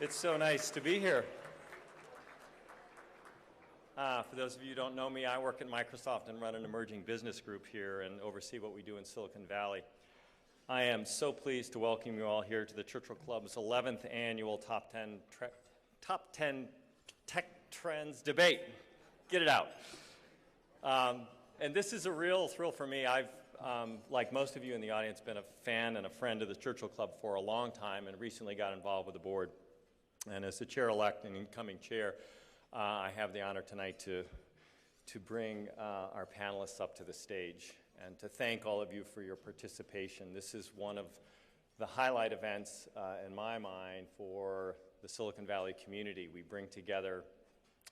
It's so nice to be here. For those of you who don't know me, I work at Microsoft and run an emerging business group here and oversee what we do in Silicon Valley. I am so pleased to welcome you all here to the Churchill Club's 11th annual Top 10 Tech Trends Debate. Get it out. And this is a real thrill for me. I've, like most of you in the audience, been a fan and a friend of the Churchill Club for a long time and recently got involved with the board. And as the chair-elect and incoming chair, I have the honor tonight to bring our panelists up to the stage and to thank all of you for your participation. This is one of the highlight events in my mind for the Silicon Valley community. We bring together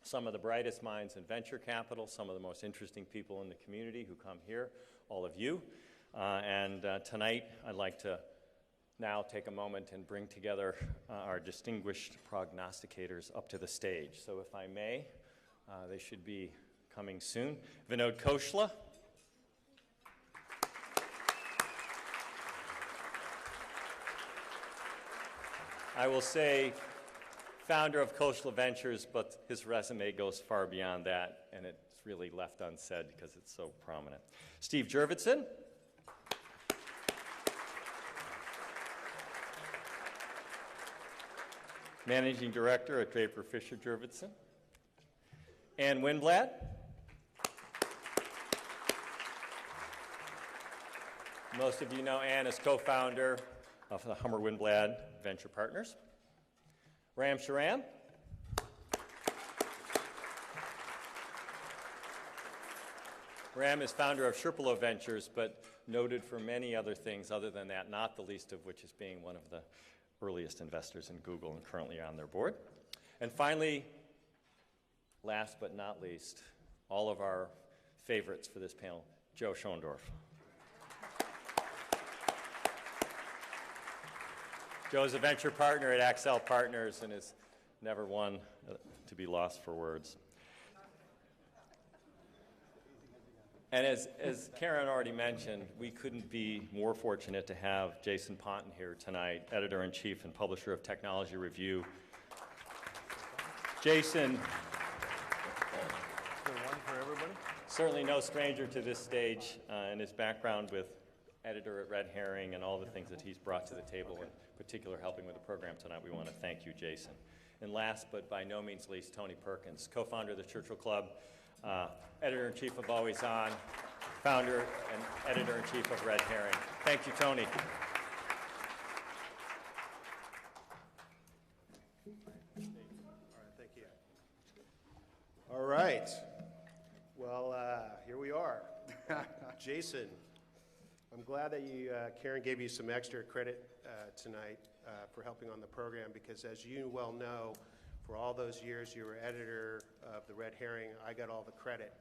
some of the brightest minds in venture capital, some of the most interesting people in the community who come here, all of you. And tonight I'd like to now take a moment and bring together our distinguished prognosticators up to the stage. So if I may, they should be coming soon. Vinod Khosla. I will say founder of Khosla Ventures, but his resume goes far beyond that, and it's really left unsaid because it's so prominent. Steve Jurvetson. Managing Director at Draper Fisher Jurvetson. Ann Winblad. Most of you know Ann is co-founder of the Hummer Winblad Venture Partners. Ram Shriram. Ram is founder of Sherpalo Ventures, but noted for many other things other than that, not the least of which is being one of the earliest investors in Google and currently on their board. And finally, last but not least, all of our favorites for this panel, Joe Schoendorf. Joe's a venture partner at Accel Partners and is never one to be lost for words. And as Karen already mentioned, we couldn't be more fortunate to have Jason Pontin here tonight, Editor-in-Chief and Publisher of Technology Review. Jason, one for everybody. Certainly no stranger to this stage and his background with editor at Red Herring and all the things that he's brought to the table, in particular helping with the program tonight. We want to thank you, Jason. And last but by no means least, Tony Perkins, co-founder of the Churchill Club, Editor-in-Chief of AlwaysOn, founder and Editor-in-Chief of Red Herring. Thank you, Tony. Thank you. All right. Well, here we are. Jason, I'm glad that Karen gave you some extra credit tonight for helping on the program because as you well know, for all those years you were editor of the Red Herring, I got all the credit.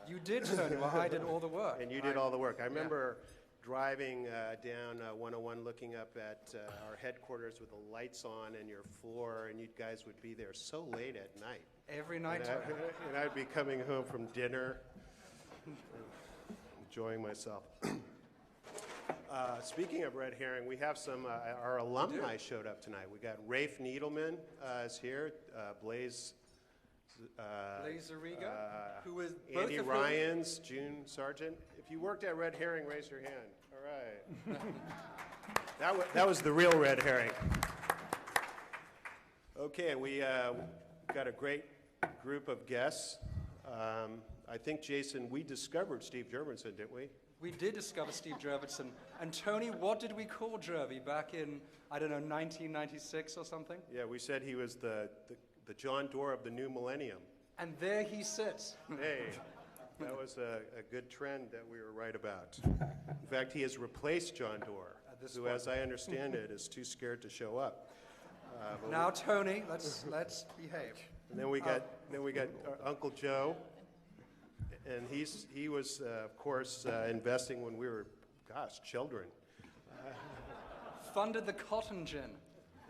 You did, Tony. Well, I did all the work. And you did all the work. I remember driving down 101 looking up at our headquarters with the lights on and your floor, and you guys would be there so late at night. Every night. And I'd be coming home from dinner, enjoying myself. Speaking of Red Herring, we have some, our alumni showed up tonight. We got Rafe Needleman is here, Blaze Zariga, who is Andy Ryans, June Sargent. If you worked at Red Herring, raise your hand. All right. that was the real Red Herring. Okay, and we got a great group of guests. I think, Jason, we discovered Steve Jurvetson, didn't we? We did discover Steve Jurvetson. And Tony, what did we call Jervy back in, I don't know, 1996 or something? Yeah, we said he was the John Doerr of the new millennium. And there he sits. Hey, that was a good trend that we were right about. In fact, he has replaced John Doerr, who, as I understand it, is too scared to show up. Now, Tony, let's behave. And then we got Uncle Joe. And he was, of course, investing when we were, children. Funded the cotton gin.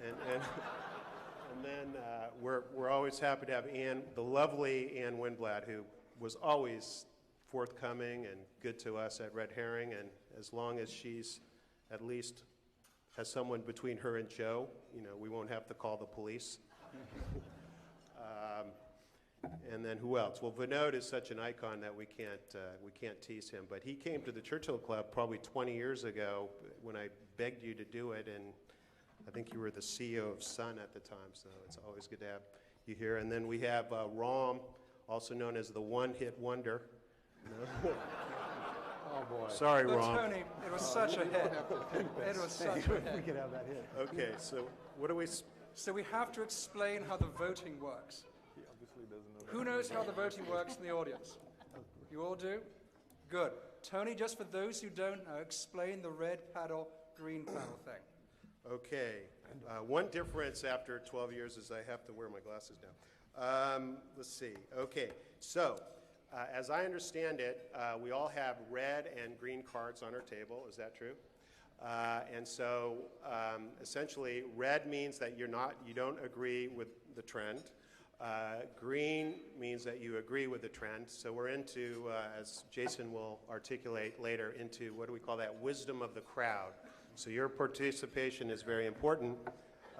And then we're always happy to have Ann, the lovely Ann Winblad, who was always forthcoming and good to us at Red Herring. And as long as she's at least has someone between her and Joe. We won't have to call the police. And then who else? Well, Vinod is such an icon that we can't tease him. But he came to the Churchill Club probably 20 years ago when I begged you to do it, and I think you were the CEO of Sun at the time, so it's always good to have you here. And then we have Ram, also known as the one-hit wonder. Oh, boy. Sorry, But Ram. Tony, it was such a hit. It was such a We hit. could have that hit. Okay, so what do we... So we have to explain how the voting works. He obviously doesn't know. Who knows how the voting works in the audience? You all do? Good. Tony, just for those who don't know, explain the red paddle, green paddle thing. Okay. One difference after 12 years is I have to wear my glasses now. Let's see. Okay. So, as I understand it, we all have red and green cards on our table. Is that true? And so, essentially, red means that you don't agree with the trend. Green means that you agree with the trend. So we're into, as Jason will articulate later, into what do we call that? Wisdom of the crowd. So your participation is very important.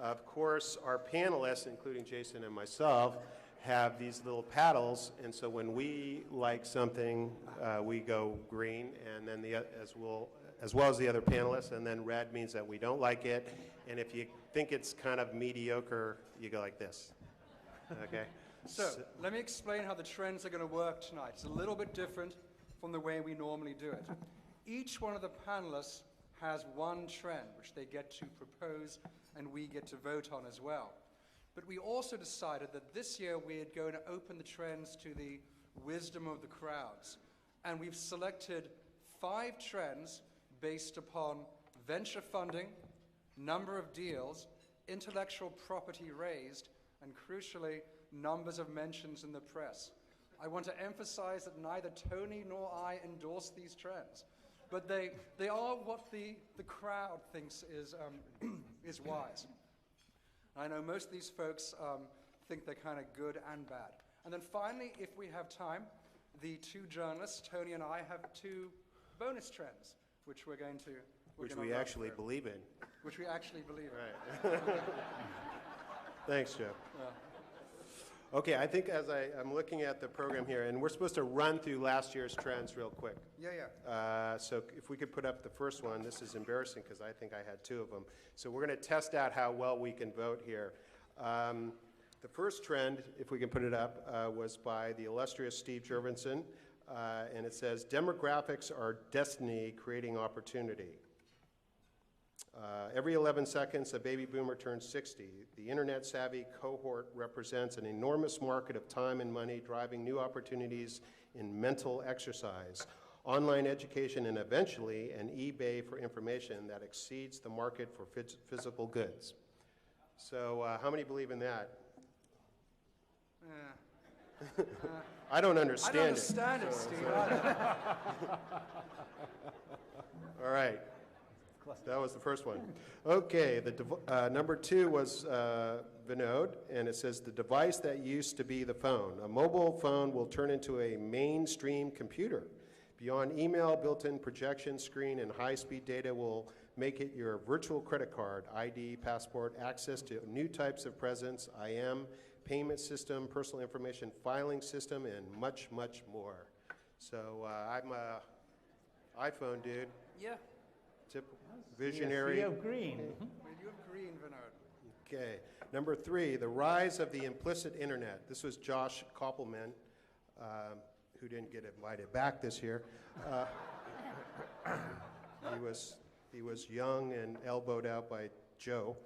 Of course, our panelists, including Jason and myself, have these little paddles, and so when we like something, we go green, and then as well as the other panelists, and then red means that we don't like it, and if you think it's kind of mediocre, you go like this. Okay? So, let me explain how the trends are going to work tonight. It's a little bit different from the way we normally do it. Each one of the panelists has one trend, which they get to propose, and we get to vote on as well. But we also decided that this year we're going to open the trends to the wisdom of the crowds. And we've selected 5 trends based upon venture funding, number of deals, intellectual property raised, and crucially, numbers of mentions in the press. I want to emphasize that neither Tony nor I endorse these trends, but they are what the crowd thinks is wise. I know most of these folks think they're kind of good and bad. And then finally, if we have time, the 2 journalists, Tony and I, have 2 bonus trends, which we're going to... Which we actually believe in. Which we actually believe in. Right. Thanks, Joe. Okay, I think as I'm looking at the program here, and we're supposed to run through last year's trends real quick. Yeah. So if we could put up the first one, this is embarrassing because I think I had 2 of them. So we're going to test out how well we can vote here. The first trend, if we can put it up, was by the illustrious Steve Jurvetson, and it says, demographics are destiny creating opportunity. Every 11 seconds, a baby boomer turns 60. The internet-savvy cohort represents an enormous market of time and money, driving new opportunities in mental exercise, online education, and eventually an eBay for information that exceeds the market for physical goods. So how many believe in that? I don't understand it. I don't understand it, Steve. All right. That was the first one. Okay, number 2 was Vinod, and it says the device that used to be the phone. A mobile phone will turn into a mainstream computer. Beyond email, built-in projection screen, and high-speed data will make it your virtual credit card, ID, passport, access to new types of presents, IM, payment system, personal information filing system, and much, much more. So I'm a iPhone dude. Yeah. Visionary. Sea of green. You have green, Vinod. Okay. Number 3, the rise of the implicit internet. This was Josh Koppelman, who didn't get invited back this year. He was young and elbowed out by Joe.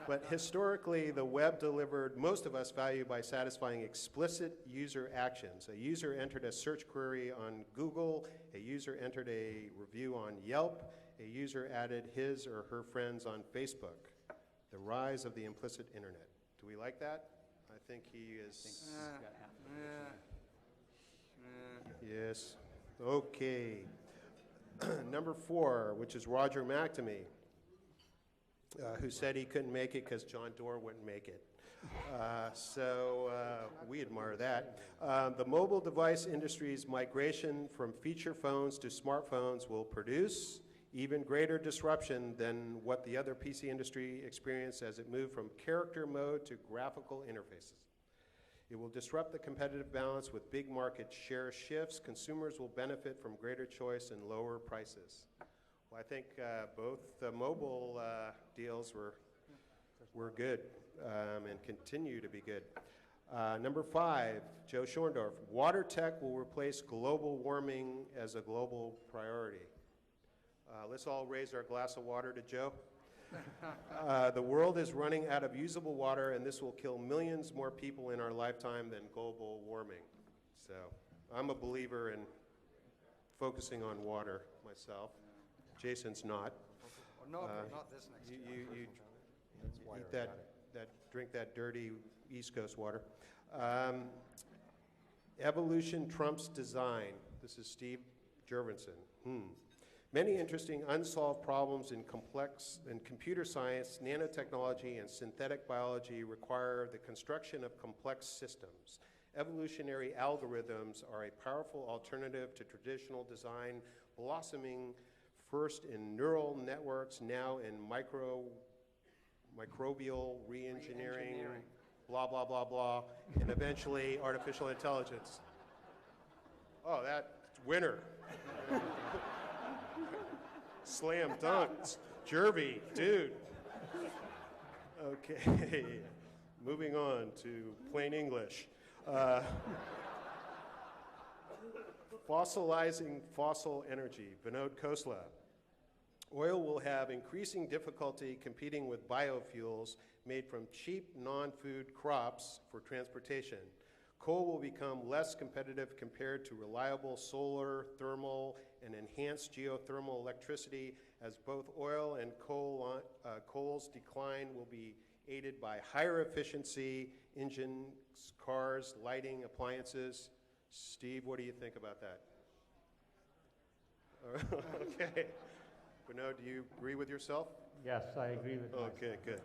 But historically, the web delivered most of us value by satisfying explicit user actions. A user entered a search query on Google, a user entered a review on Yelp, a user added his or her friends on Facebook. The rise of the implicit internet. Do we like that? I think he is... Yes. Okay. Number 4, which is Roger McNamee, who said he couldn't make it because John Doerr wouldn't make it. So we admire that. The mobile device industry's migration from feature phones to smartphones will produce even greater disruption than what the other PC industry experienced as it moved from character mode to graphical interfaces. It will disrupt the competitive balance with big market share shifts. Consumers will benefit from greater choice and lower prices. Well, I think both the mobile deals were good and continue to be good. Number 5, Joe Schoendorf, water tech will replace global warming as a global priority. Let's all raise our glass of water to Joe. The world is running out of usable water, and this will kill millions more people in our lifetime than global warming. So I'm a believer in focusing on water myself. Jason's not. Well, not this next You year. drink that dirty East Coast water. Evolution trumps design. This is Steve Jurvetson. Many interesting unsolved problems in computer science, nanotechnology, and synthetic biology require the construction of complex systems. Evolutionary algorithms are a powerful alternative to traditional design, blossoming first in neural networks, now in microbial re-engineering, blah, blah, blah, blah, and eventually artificial intelligence. Oh, that winner. Slam dunks. Jervy, dude. Okay, moving on to plain English. Fossilizing fossil energy, Vinod Khosla. Oil will have increasing difficulty competing with biofuels made from cheap non-food crops for transportation. Coal will become less competitive compared to reliable solar, thermal, and enhanced geothermal electricity, as both oil and coal's decline will be aided by higher efficiency engines, cars, lighting, appliances. Steve, what do you think about that? Okay. Vinod, do you agree with yourself? Yes, I agree with myself. Okay, good.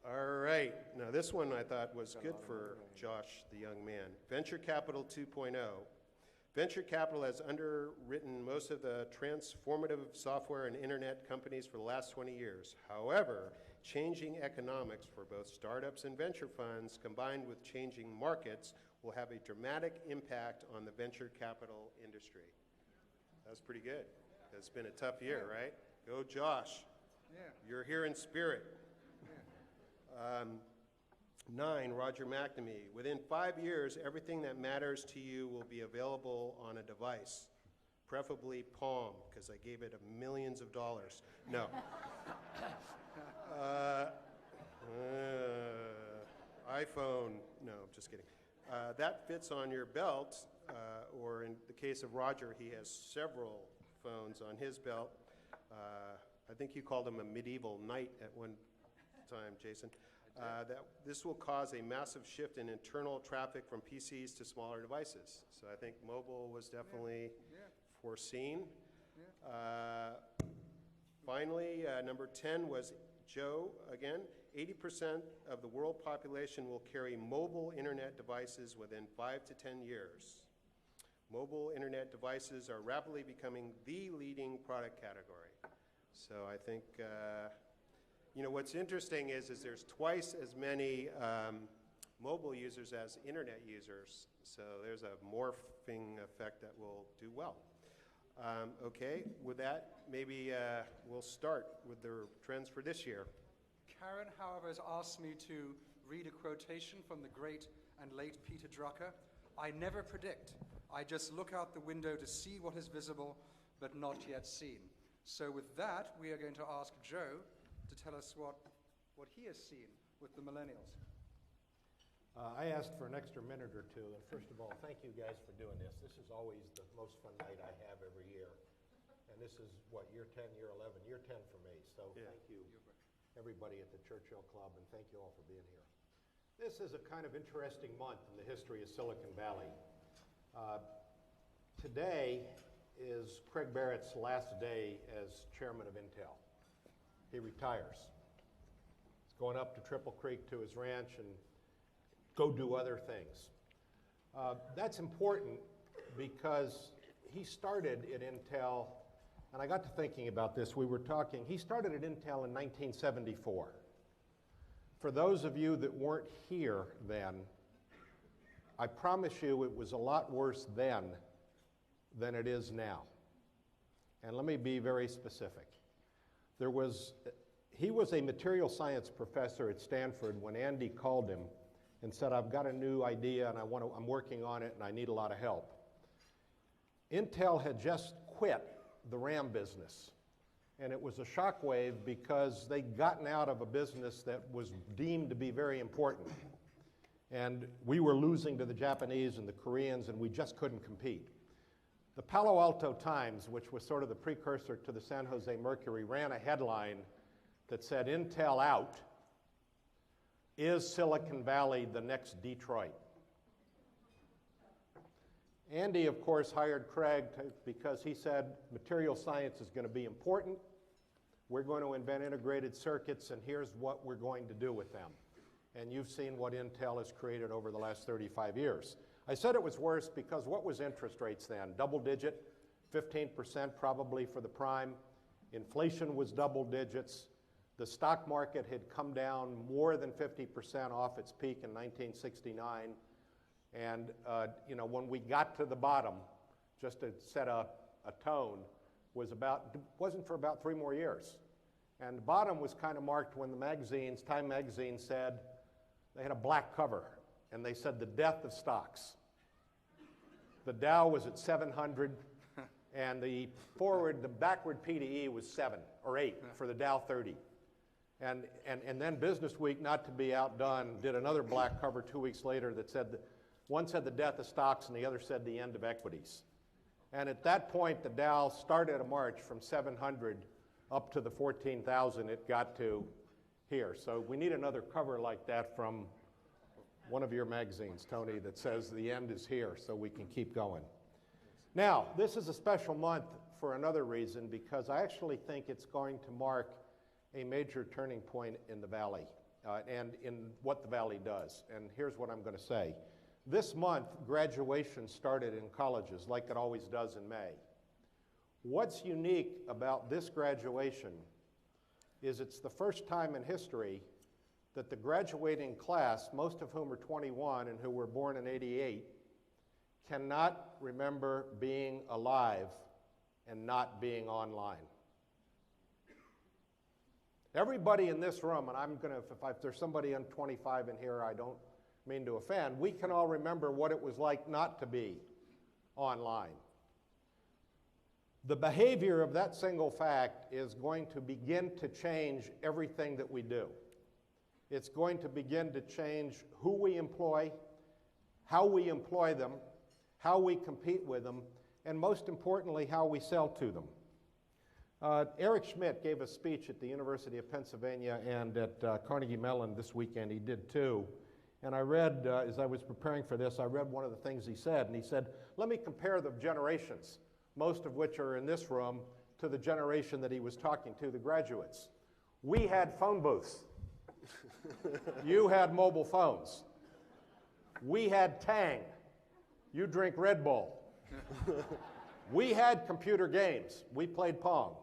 All right. Now, this one I thought was good for Josh, the young man. Venture Capital 2.0. Venture capital has underwritten most of the transformative software and internet companies for the last 20 years. However, changing economics for both startups and venture funds, combined with changing markets, will have a dramatic impact on the venture capital industry. That's pretty good. It's been a tough year, right? Go, Josh. Yeah. You're here in spirit. 9, Roger McNamee. Within 5 years, everything that matters to you will be available on a device, preferably Palm, because I gave it millions of dollars. No. iPhone. No, I'm just kidding. That fits on your belt, or in the case of Roger, he has several phones on his belt. I think you called him a medieval knight at one time, Jason. That this will cause a massive shift in internal traffic from PCs to smaller devices. So I think mobile was definitely foreseen. Finally, number 10 was Joe again. 80% of the world population will carry mobile internet devices within 5 to 10 years. Mobile internet devices are rapidly becoming the leading product category. So I think, you know, what's interesting is there's twice as many mobile users as internet users. So there's a morphing effect that will do well. Okay, with that, maybe we'll start with the trends for this year. Karen, however, has asked me to read a quotation from the great and late Peter Drucker. I never predict. I just look out the window to see what is visible, but not yet seen. So with that, we are going to ask Joe to tell us what he has seen with the millennials. I asked for an extra minute or two, and first of all, thank you guys for doing this. This is always the most fun night I have every year. And this is, what, year 10, year 11, year 10 for me. So thank you, everybody at the Churchill Club, and thank you all for being here. This is a kind of interesting month in the history of Silicon Valley. Today is Craig Barrett's last day as chairman of Intel. He retires. He's going up to Triple Creek to his ranch and go do other things. That's important because he started at Intel And I got to thinking about this. We were talking, he started at Intel in 1974. For those of you that weren't here then, I promise you it was a lot worse then than it is now. And let me be very specific. He was a material science professor at Stanford when Andy called him and said, I've got a new idea and I'm working on it and I need a lot of help. Intel had just quit the RAM business. And it was a shockwave because they'd gotten out of a business that was deemed to be very important. And we were losing to the Japanese and the Koreans, and we just couldn't compete. The Palo Alto Times, which was sort of the precursor to the San Jose Mercury, ran a headline that said, Intel out, is Silicon Valley the next Detroit? Andy, of course, hired Craig because he said material science is going to be important. We're going to invent integrated circuits, and here's what we're going to do with them. And you've seen what Intel has created over the last 35 years. I said it was worse because what was interest rates then? Double digit, 15% probably for the prime. Inflation was double digits. The stock market had come down more than 50% off its peak in 1969. And when we got to the bottom, just to set a tone, wasn't for about 3 more years. And the bottom was kind of marked when the magazines, Time magazine said, they had a black cover, and they said the death of stocks. The Dow was at 700, and the backward PDE was 7 or 8 for the Dow 30. And then Business Week, not to be outdone, did another black cover 2 weeks later that said, one said the death of stocks and the other said the end of equities. And at that point, the Dow started a march from 700 up to the 14,000 it got to here. So we need another cover like that from one of your magazines, Tony, that says the end is here so we can keep going. Now, this is a special month for another reason because I actually think it's going to mark a major turning point in the Valley and in what the Valley does. And here's what I'm going to say. This month, graduation started in colleges like it always does in May. What's unique about this graduation is it's the first time in history that the graduating class, most of whom are 21 and who were born in '88, cannot remember being alive and not being online. Everybody in this room, and if there's somebody in 25 in here I don't mean to offend, we can all remember what it was like not to be online. The behavior of that single fact is going to begin to change everything that we do. It's going to begin to change who we employ, how we employ them, how we compete with them, and most importantly, how we sell to them. Eric Schmidt gave a speech at the University of Pennsylvania and at Carnegie Mellon this weekend. He did too. And I read, as I was preparing for this, I read one of the things he said. And he said, let me compare the generations, most of which are in this room, to the generation that he was talking to, the graduates. We had phone booths. You had mobile phones. We had Tang. You drink Red Bull. We had computer games. We played Pong.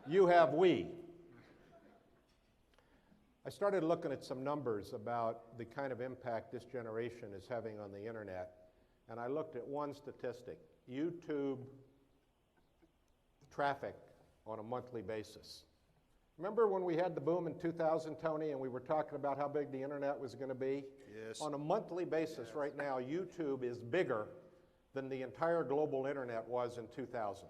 You have Wii. I started looking at some numbers about the kind of impact this generation is having on the internet, and I looked at one statistic. YouTube traffic on a monthly basis. Remember when we had the boom in 2000, Tony, and we were talking about how big the internet was going to be? Yes. On a monthly basis right now, YouTube is bigger than the entire global internet was in 2000.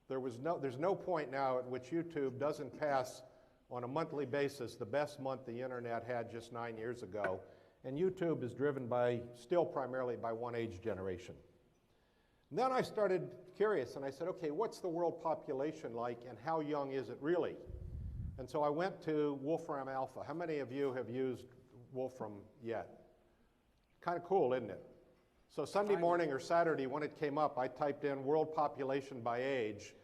There's no point now at which YouTube doesn't pass on a monthly basis the best month the internet had just 9 years ago. And YouTube is driven still primarily by one age generation. And then I started curious and I said, okay, what's the world population like and how young is it really? And so I went to Wolfram Alpha. How many of you have used Wolfram yet? Kind of cool, isn't it? So Sunday morning or Saturday when it came up, I typed in world population by age.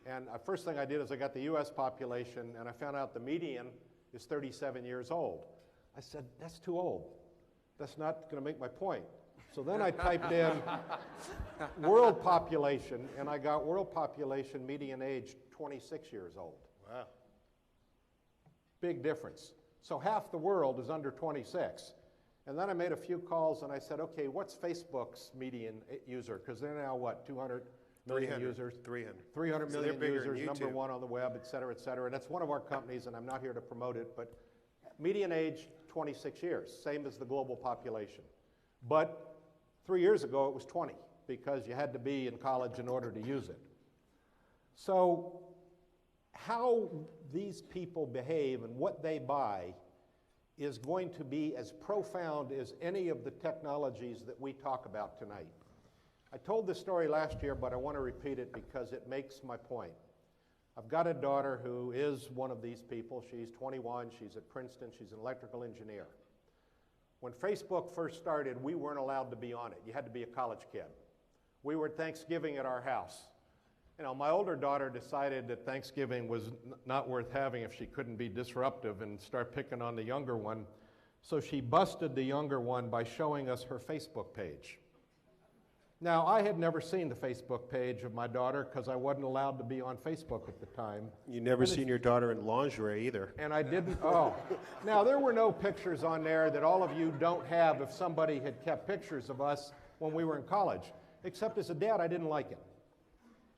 And the first thing I did is I got the US population and I found out the median is 37 years old. I said, that's too old. That's not going to make my point. So then I typed in world population, and I got world population median age 26 years old. Wow. Big difference. So half the world is under 26. And then I made a few calls and I said, okay, what's Facebook's median user? Because they're now what, 200 million 300, users? 300. 300 So million they're bigger than users, number YouTube. one on the web, et cetera, et cetera. And that's one of our companies, and I'm not here to promote it, but median age, 26 years, same as the global population. But 3 years ago, it was 20, because you had to be in college in order to use it. So how these people behave and what they buy is going to be as profound as any of the technologies that we talk about tonight. I told this story last year, but I want to repeat it because it makes my point. I've got a daughter who is one of these people. She's 21, she's at Princeton, she's an electrical engineer. When Facebook first started, we weren't allowed to be on it. You had to be a college kid. We were at Thanksgiving at our house. You know, my older daughter decided that Thanksgiving was not worth having if she couldn't be disruptive and start picking on the younger one. So she busted the younger one by showing us her Facebook page. Now, I had never seen the Facebook page of my daughter because I wasn't allowed to be on Facebook at the time. You never seen your daughter in lingerie either. And I didn't, oh. Now, there were no pictures on there that all of you don't have if somebody had kept pictures of us when we were in college. Except as a dad, I didn't like it.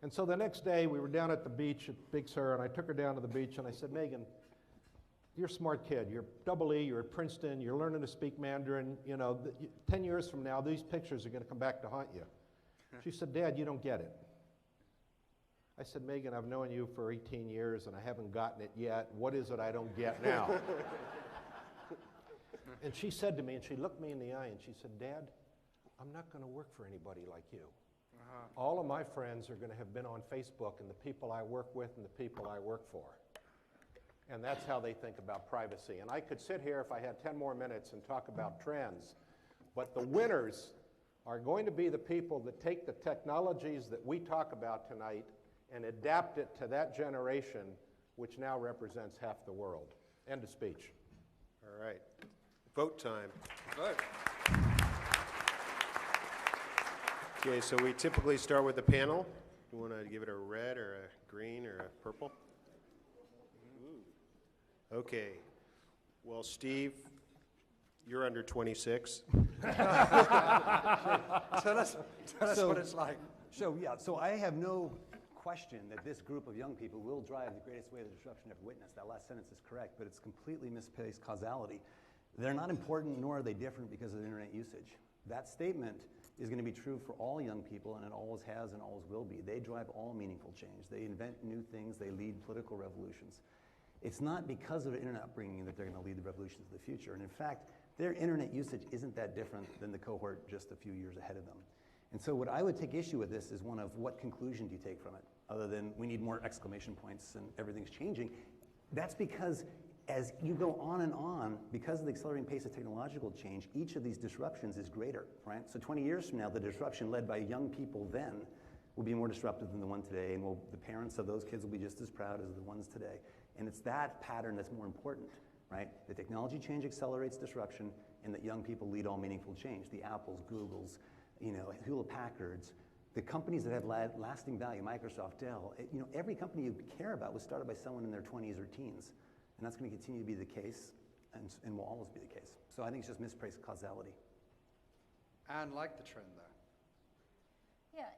And so the next day, we were down at the beach at Big Sur, and I took her down to the beach, and I said, Megan, you're a smart kid. You're double E, you're at Princeton, you're learning to speak Mandarin. You know, 10 years from now, these pictures are going to come back to haunt you. She said, Dad, you don't get it. I said, Megan, I've known you for 18 years, and I haven't gotten it yet. What is it I don't get now? And she said to me, and she looked me in the eye, and she said, Dad, I'm not going to work for anybody like you. All of my friends are going to have been on Facebook, and the people I work with and the people I work for. And that's how they think about privacy. And I could sit here if I had 10 more minutes and talk about trends, but the winners are going to be the people that take the technologies that we talk about tonight and adapt it to that generation, which now represents half the world. End of speech. All right. Vote time. Vote. Okay, so we typically start with the panel. You want to give it a red or a green or a purple? Okay. Well, Steve, you're under 26. Tell us what it's like. So I have no question that this group of young people will drive the greatest wave of disruption ever witnessed. That last sentence is correct, but it's completely misplaced causality. They're not important, nor are they different because of internet usage. That statement is going to be true for all young people, and it always has and always will be. They drive all meaningful change. They invent new things. They lead political revolutions. It's not because of their internet upbringing that they're going to lead the revolutions of the future. And in fact, their internet usage isn't that different than the cohort just a few years ahead of them. And so what I would take issue with this is one of what conclusion do you take from it, other than we need more exclamation points and everything's changing. That's because as you go on, because of the accelerating pace of technological change, each of these disruptions is greater, right? So 20 years from now, the disruption led by young people then will be more disruptive than the one today, and the parents of those kids will be just as proud as the ones today. And it's that pattern that's more important, right? The technology change accelerates disruption, and that young people lead all meaningful change. The Apples, Googles, Hewlett-Packards, the companies that have lasting value, Microsoft, Dell, every company you care about was started by someone in their 20s or teens. And that's going to continue to be the case, and will always be the case. So I think it's just misplaced causality. Anne liked the trend, though. Yeah,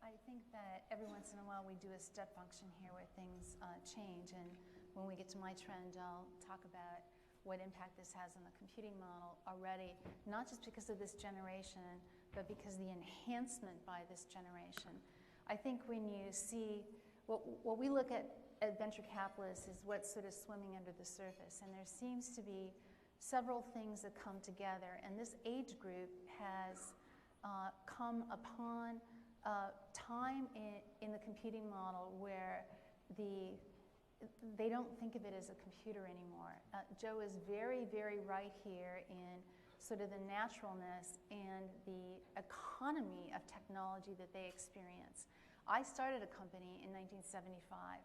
I think that every once in a while we do a step function here where things change. And when we get to my trend, I'll talk about what impact this has on the computing model already, not just because of this generation, but because the enhancement by this generation. I think when you see what we look at venture capitalists is what's sort of swimming under the surface. And there seems to be several things that come together. And this age group has come upon time in the computing model where they don't think of it as a computer anymore. Joe is very, very right here in sort of the naturalness and the economy of technology that they experience. I started a company in 1975.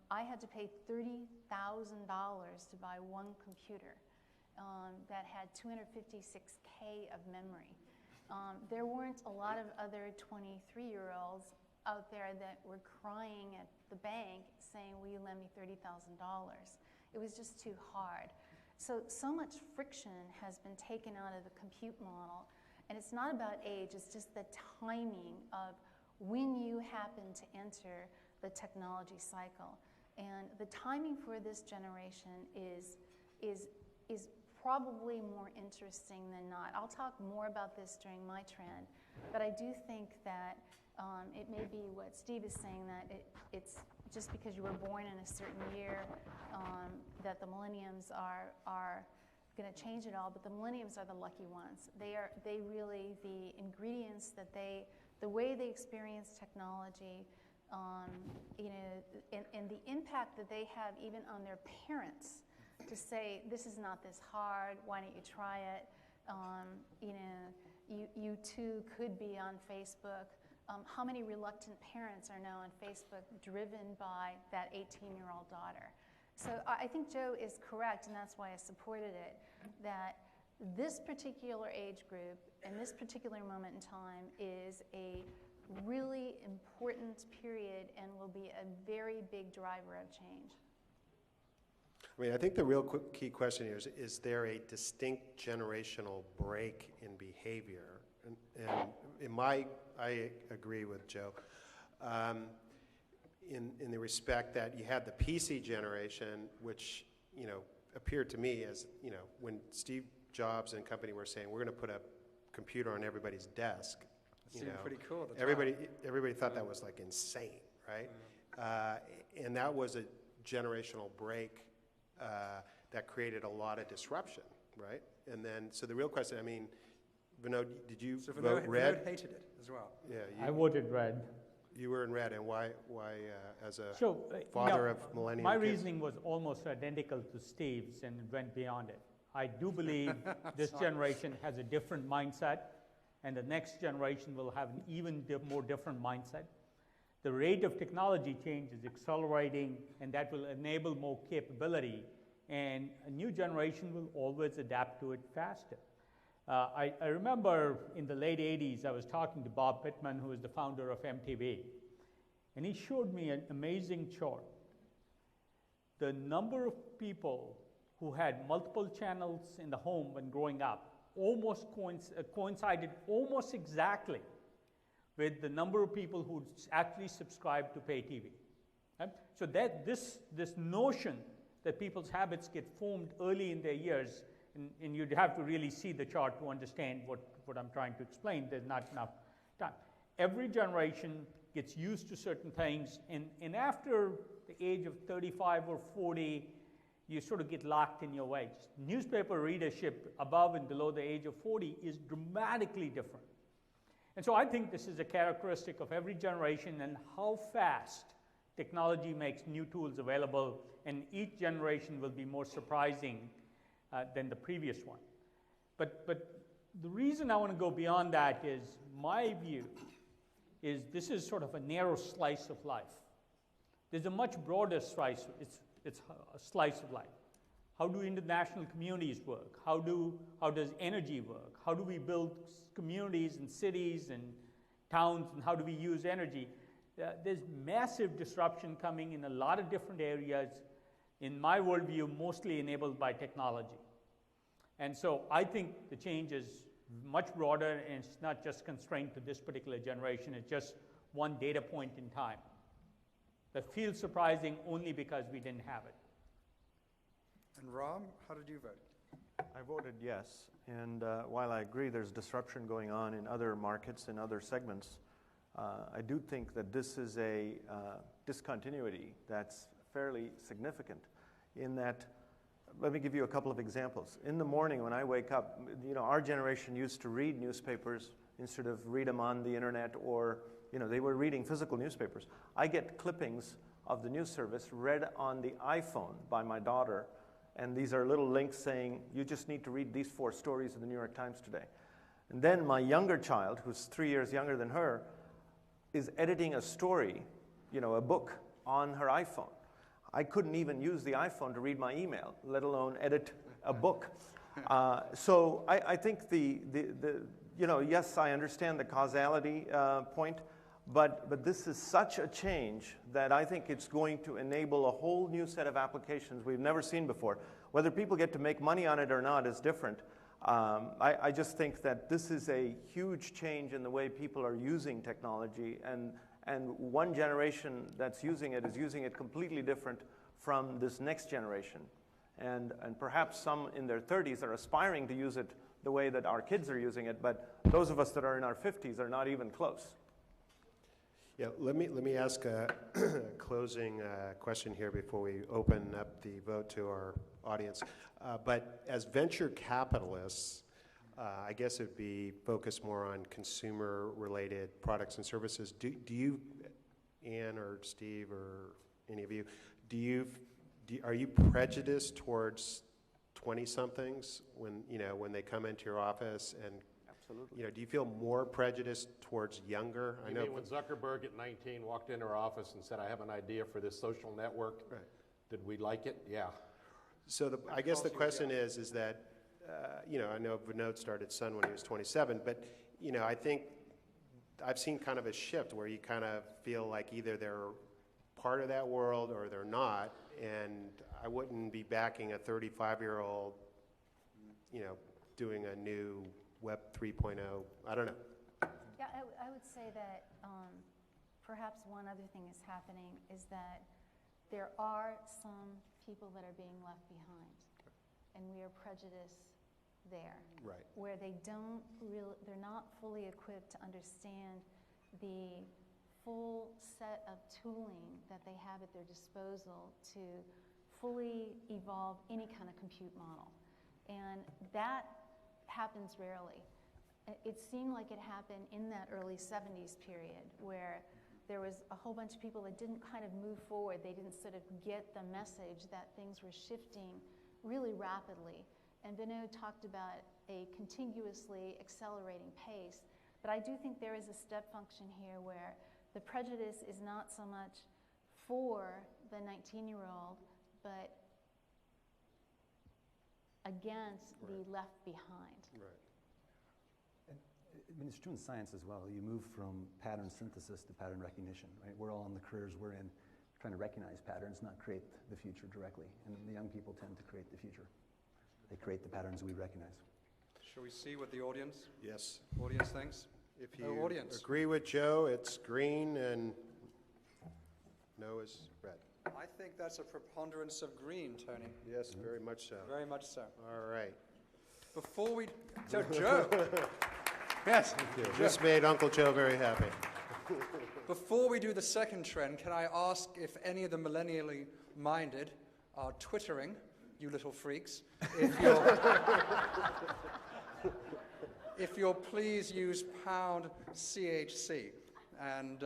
I had to pay $30,000 to buy one computer. that had 256K of memory. There weren't a lot of other 23-year-olds out there that were crying at the bank saying, will you lend me $30,000? It was just too hard. So much friction has been taken out of the compute model. And it's not about age, it's just the timing of when you happen to enter the technology cycle. And the timing for this generation is probably more interesting than not. I'll talk more about this during my trend, but I do think that it may be what Steve is saying, that it's just because you were born in a certain year that the millenniums are going to change it all, but the millenniums are the lucky ones. They really, the ingredients that the way they experience technology, and the impact that they have even on their parents to say, this is not this hard, why don't you try it? You too could be on Facebook. How many reluctant parents are now on Facebook driven by that 18-year-old daughter? So I think Joe is correct, and that's why I supported it, that this particular age group and this particular moment in time is a really important period and will be a very big driver of change. I mean, I think the real key question here is there a distinct generational break in behavior? And I agree with Joe in the respect that you had the PC generation, which, appeared to me as, when Steve Jobs and company were saying, we're going to put a computer on everybody's desk. It seemed pretty cool at the Everybody thought that was like insane, right? And that was a generational break that created a lot of disruption, right? And then, so the real question, I mean, Vinod, did you vote red? Vinod hated it as well. Yeah, I voted red. you were in red, and why as a So, father of millennial my kids? reasoning was almost identical to Steve's and went beyond it. I do believe this generation has a different mindset, and the next generation will have an even more different mindset. The rate of technology change is accelerating, and that will enable more capability, and a new generation will always adapt to it faster. I remember in the late 80s, I was talking to Bob Pittman, who is the founder of MTV, and he showed me an amazing chart. The number of people who had multiple channels in the home when growing up almost coincided almost exactly with the number of people who actually subscribed to pay TV. Right? So that this notion that people's habits get formed early in their years, and you'd have to really see the chart to understand what I'm trying to explain. There's not enough time. Every generation gets used to certain things, and after the age of 35 or 40, you sort of get locked in your ways. Newspaper readership above and below the age of 40 is dramatically different. And so I think this is a characteristic of every generation and how fast technology makes new tools available, and each generation will be more surprising than the previous one. But the reason I want to go beyond that is my view is this is sort of a narrow slice of life. There's a much broader slice. It's a slice of life. How do international communities work? How does energy work? How do we build communities and cities and towns, and how do we use energy? There's massive disruption coming in a lot of different areas, in my worldview, mostly enabled by technology. And so I think the change is much broader, and it's not just constrained to this particular generation. It's just one data point in time that feels surprising only because we didn't have it. And Ram, how did you vote? I voted yes, and while I agree there's disruption going on in other markets and other segments, I do think that this is a discontinuity that's fairly significant in that, let me give you a couple of examples. In the morning when I wake up, our generation used to read newspapers instead of read them on the internet, or they were reading physical newspapers. I get clippings of the news service read on the iPhone by my daughter, and these are little links saying, you just need to read these 4 stories in the New York Times today. And then my younger child, who's 3 years younger than her, is editing a story, a book on her iPhone. I couldn't even use the iPhone to read my email, let alone edit a book. So I think yes, I understand the causality point, but this is such a change that I think it's going to enable a whole new set of applications we've never seen before. Whether people get to make money on it or not is different. I just think that this is a huge change in the way people are using technology, and one generation that's using it is using it completely different from this next generation. And perhaps some in their 30s are aspiring to use it the way that our kids are using it, but those of us that are in our 50s are not even close. Yeah, let me ask a closing question here before we open up the vote to our audience. But as venture capitalists, I guess it'd be focused more on consumer-related products and services. Do you, Ann or Steve or any of you, are you prejudiced towards 20-somethings when they come into your office? And Absolutely. do you feel more prejudiced towards younger? You mean when Zuckerberg at 19 walked into our office and said, I have an idea for this social network, Right. Did we like it? Yeah. So I guess the question is that, I know Vinod started Sun when he was 27, but, I think I've seen kind of a shift where you kind of feel like either they're part of that world or they're not, and I wouldn't be backing a 35-year-old, doing a new Web 3.0. I don't know. Yeah, I would say that perhaps one other thing is happening is that there are some people that are being left behind, and we are prejudiced there, Right. where they're not fully equipped to understand the full set of tooling that they have at their disposal to fully evolve any kind of compute model. And that happens rarely. It seemed like it happened in that early 70s period where there was a whole bunch of people that didn't kind of move forward. They didn't sort of get the message that things were shifting really rapidly. And Vinod talked about a continuously accelerating pace. But I do think there is a step function here where the prejudice is not so much for the 19-year-old, but against the left behind. Right. I mean, it's true in science as well. You move from pattern synthesis to pattern recognition, right? We're all in the careers we're in trying to recognize patterns, not create the future directly. And the young people tend to create the future. They create the patterns we recognize. Shall we see what the audience Yes. thinks? If No you audience. agree with Joe, it's green, and no is red. I think that's a preponderance of green, Tony. Yes, very much so. Very much so. All right. Before we... So, Joe. Yes. This made Uncle Joe very happy. Before we do the second trend, can I ask if any of the millennially minded are twittering, you little freaks, if you'll please use #CHC, and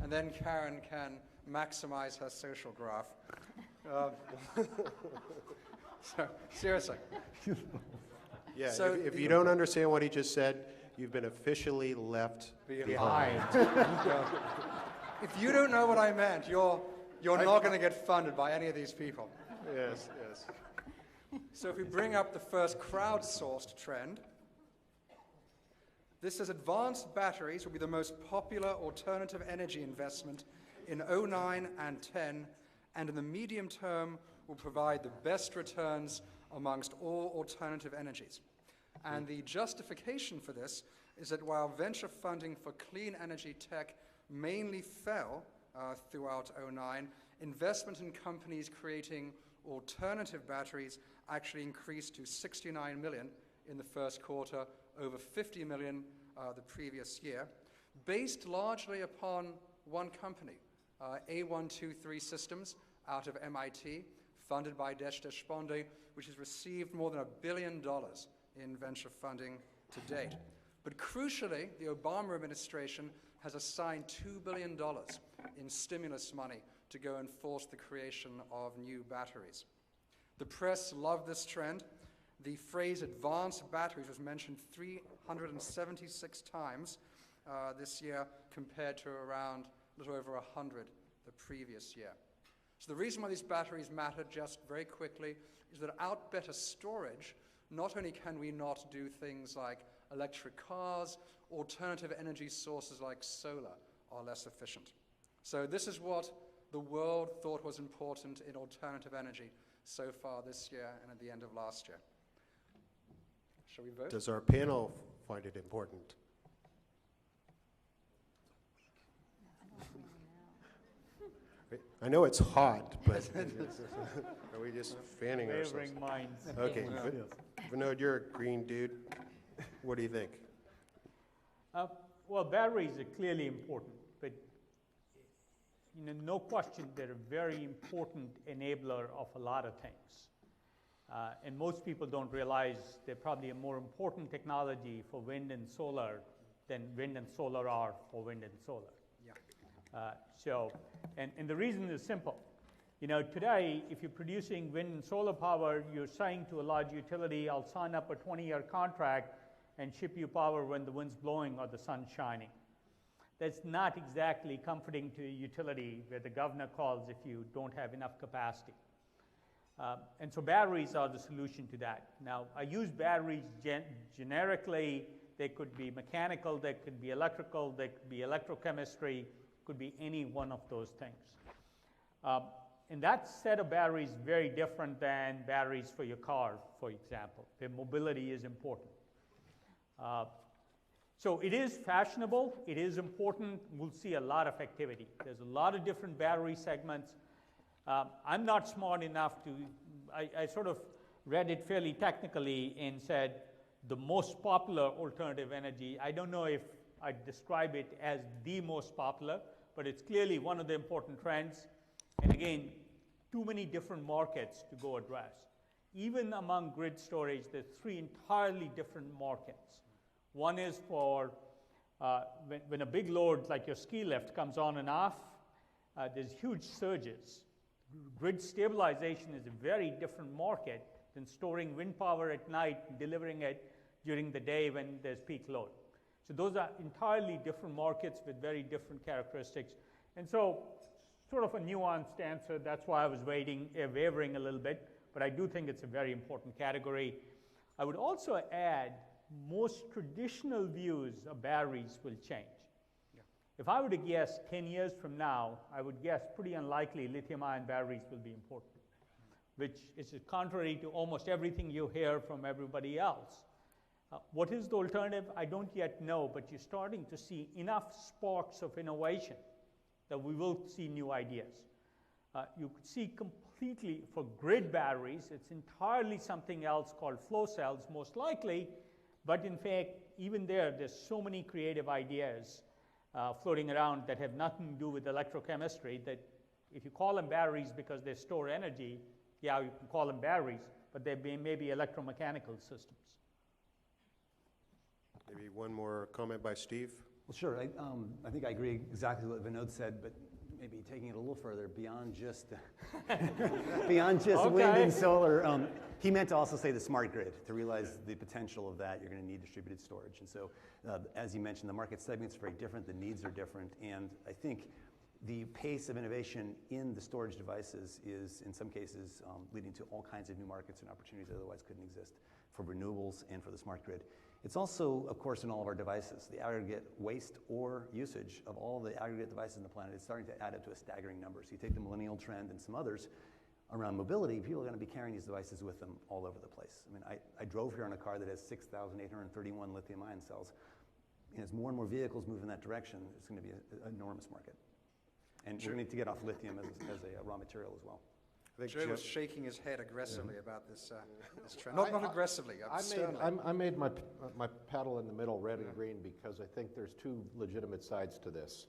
then Karen can maximize her social graph. So, seriously. Yeah, So if you don't understand what he just said, you've been officially left behind. If you don't know what I meant, you're not going to get funded by any of these people. Yes, yes. So if we bring up the first crowdsourced trend, this says advanced batteries will be the most popular alternative energy investment in 09 and 10, and in the medium term will provide the best returns amongst all alternative energies. And the justification for this is that while venture funding for clean energy tech mainly fell throughout 09, investment in companies creating alternative batteries actually increased to 69 million in the first quarter, over 50 million the previous year, based largely upon one company, A123 Systems out of MIT, funded by Deshpande, which has received more than $1 billion in venture funding to date. But crucially, the Obama administration has assigned $2 billion in stimulus money to go and force the creation of new batteries. The press loved this trend. The phrase advanced batteries was mentioned 376 times this year compared to around a little over 100 the previous year. So the reason why these batteries matter, just very quickly, is that without better storage, not only can we not do things like electric cars, alternative energy sources like solar are less efficient. So this is what the world thought was important in alternative energy so far this year and at the end of last year. Shall we vote? Does our panel find it important? I know it's hot, but are we just fanning ourselves? Wavering minds. Okay, Vinod, you're a green dude. What do you think? Well, batteries are clearly important, but no question they're a very important enabler of a lot of things. And most people don't realize they're probably a more important technology for wind and solar than wind and solar are for wind and solar. Yeah. And the reason is simple. Today, if you're producing wind and solar power, you're saying to a large utility, I'll sign up a 20-year contract and ship you power when the wind's blowing or the sun's shining. That's not exactly comforting to a utility where the governor calls if you don't have enough capacity. And so batteries are the solution to that. Now, I use batteries generically. They could be mechanical, they could be electrical, they could be electrochemistry, could be any one of those things. And that set of batteries is very different than batteries for your car, for example. Their mobility is important. So it is fashionable, it is important, we'll see a lot of activity. There's a lot of different battery segments. I'm not smart enough to, I sort of read it fairly technically and said the most popular alternative energy. I don't know if I'd describe it as the most popular, but it's clearly one of the important trends. And again, too many different markets to go address. Even among grid storage, there's 3 entirely different markets. One is for when a big load like your ski lift comes on and off, there's huge surges. Grid stabilization is a very different market than storing wind power at night and delivering it during the day when there's peak load. So those are entirely different markets with very different characteristics. And so sort of a nuanced answer. That's why I was wavering a little bit. But I do think it's a very important category. I would also add most traditional views of batteries will change. Yeah. If I were to guess 10 years from now, I would guess pretty unlikely lithium-ion batteries will be important, which is contrary to almost everything you hear from everybody else. What is the alternative? I don't yet know, but you're starting to see enough sparks of innovation that we will see new ideas. You could see completely for grid batteries, it's entirely something else called flow cells, most likely, but in fact, even there's so many creative ideas floating around that have nothing to do with electrochemistry that if you call them batteries because they store energy, yeah, you can call them batteries, but they may be electromechanical systems. Maybe one more comment by Steve? Well, sure. I think I agree exactly what Vinod said, but maybe taking it a little further beyond just wind and solar. He meant to also say the smart grid. To realize the potential of that, you're going to need distributed storage. And so, as you mentioned, the market segment's very different. The needs are different. And I think the pace of innovation in the storage devices is, in some cases, leading to all kinds of new markets and opportunities that otherwise couldn't exist for renewables and for the smart grid. It's also, of course, in all of our devices. The aggregate waste or usage of all the aggregate devices on the planet is starting to add up to a staggering number. So you take the millennial trend and some others around mobility, people are going to be carrying these devices with them all over the place. I mean, I drove here in a car that has 6,831 lithium-ion cells. And as more and more vehicles move in that direction, it's going to be an enormous market. And we're going to need to get off lithium as a raw material as well. Joe was shaking his head aggressively about this trend. Not aggressively, sternly. I made my paddle in the middle red and green because I think there's 2 legitimate sides to this.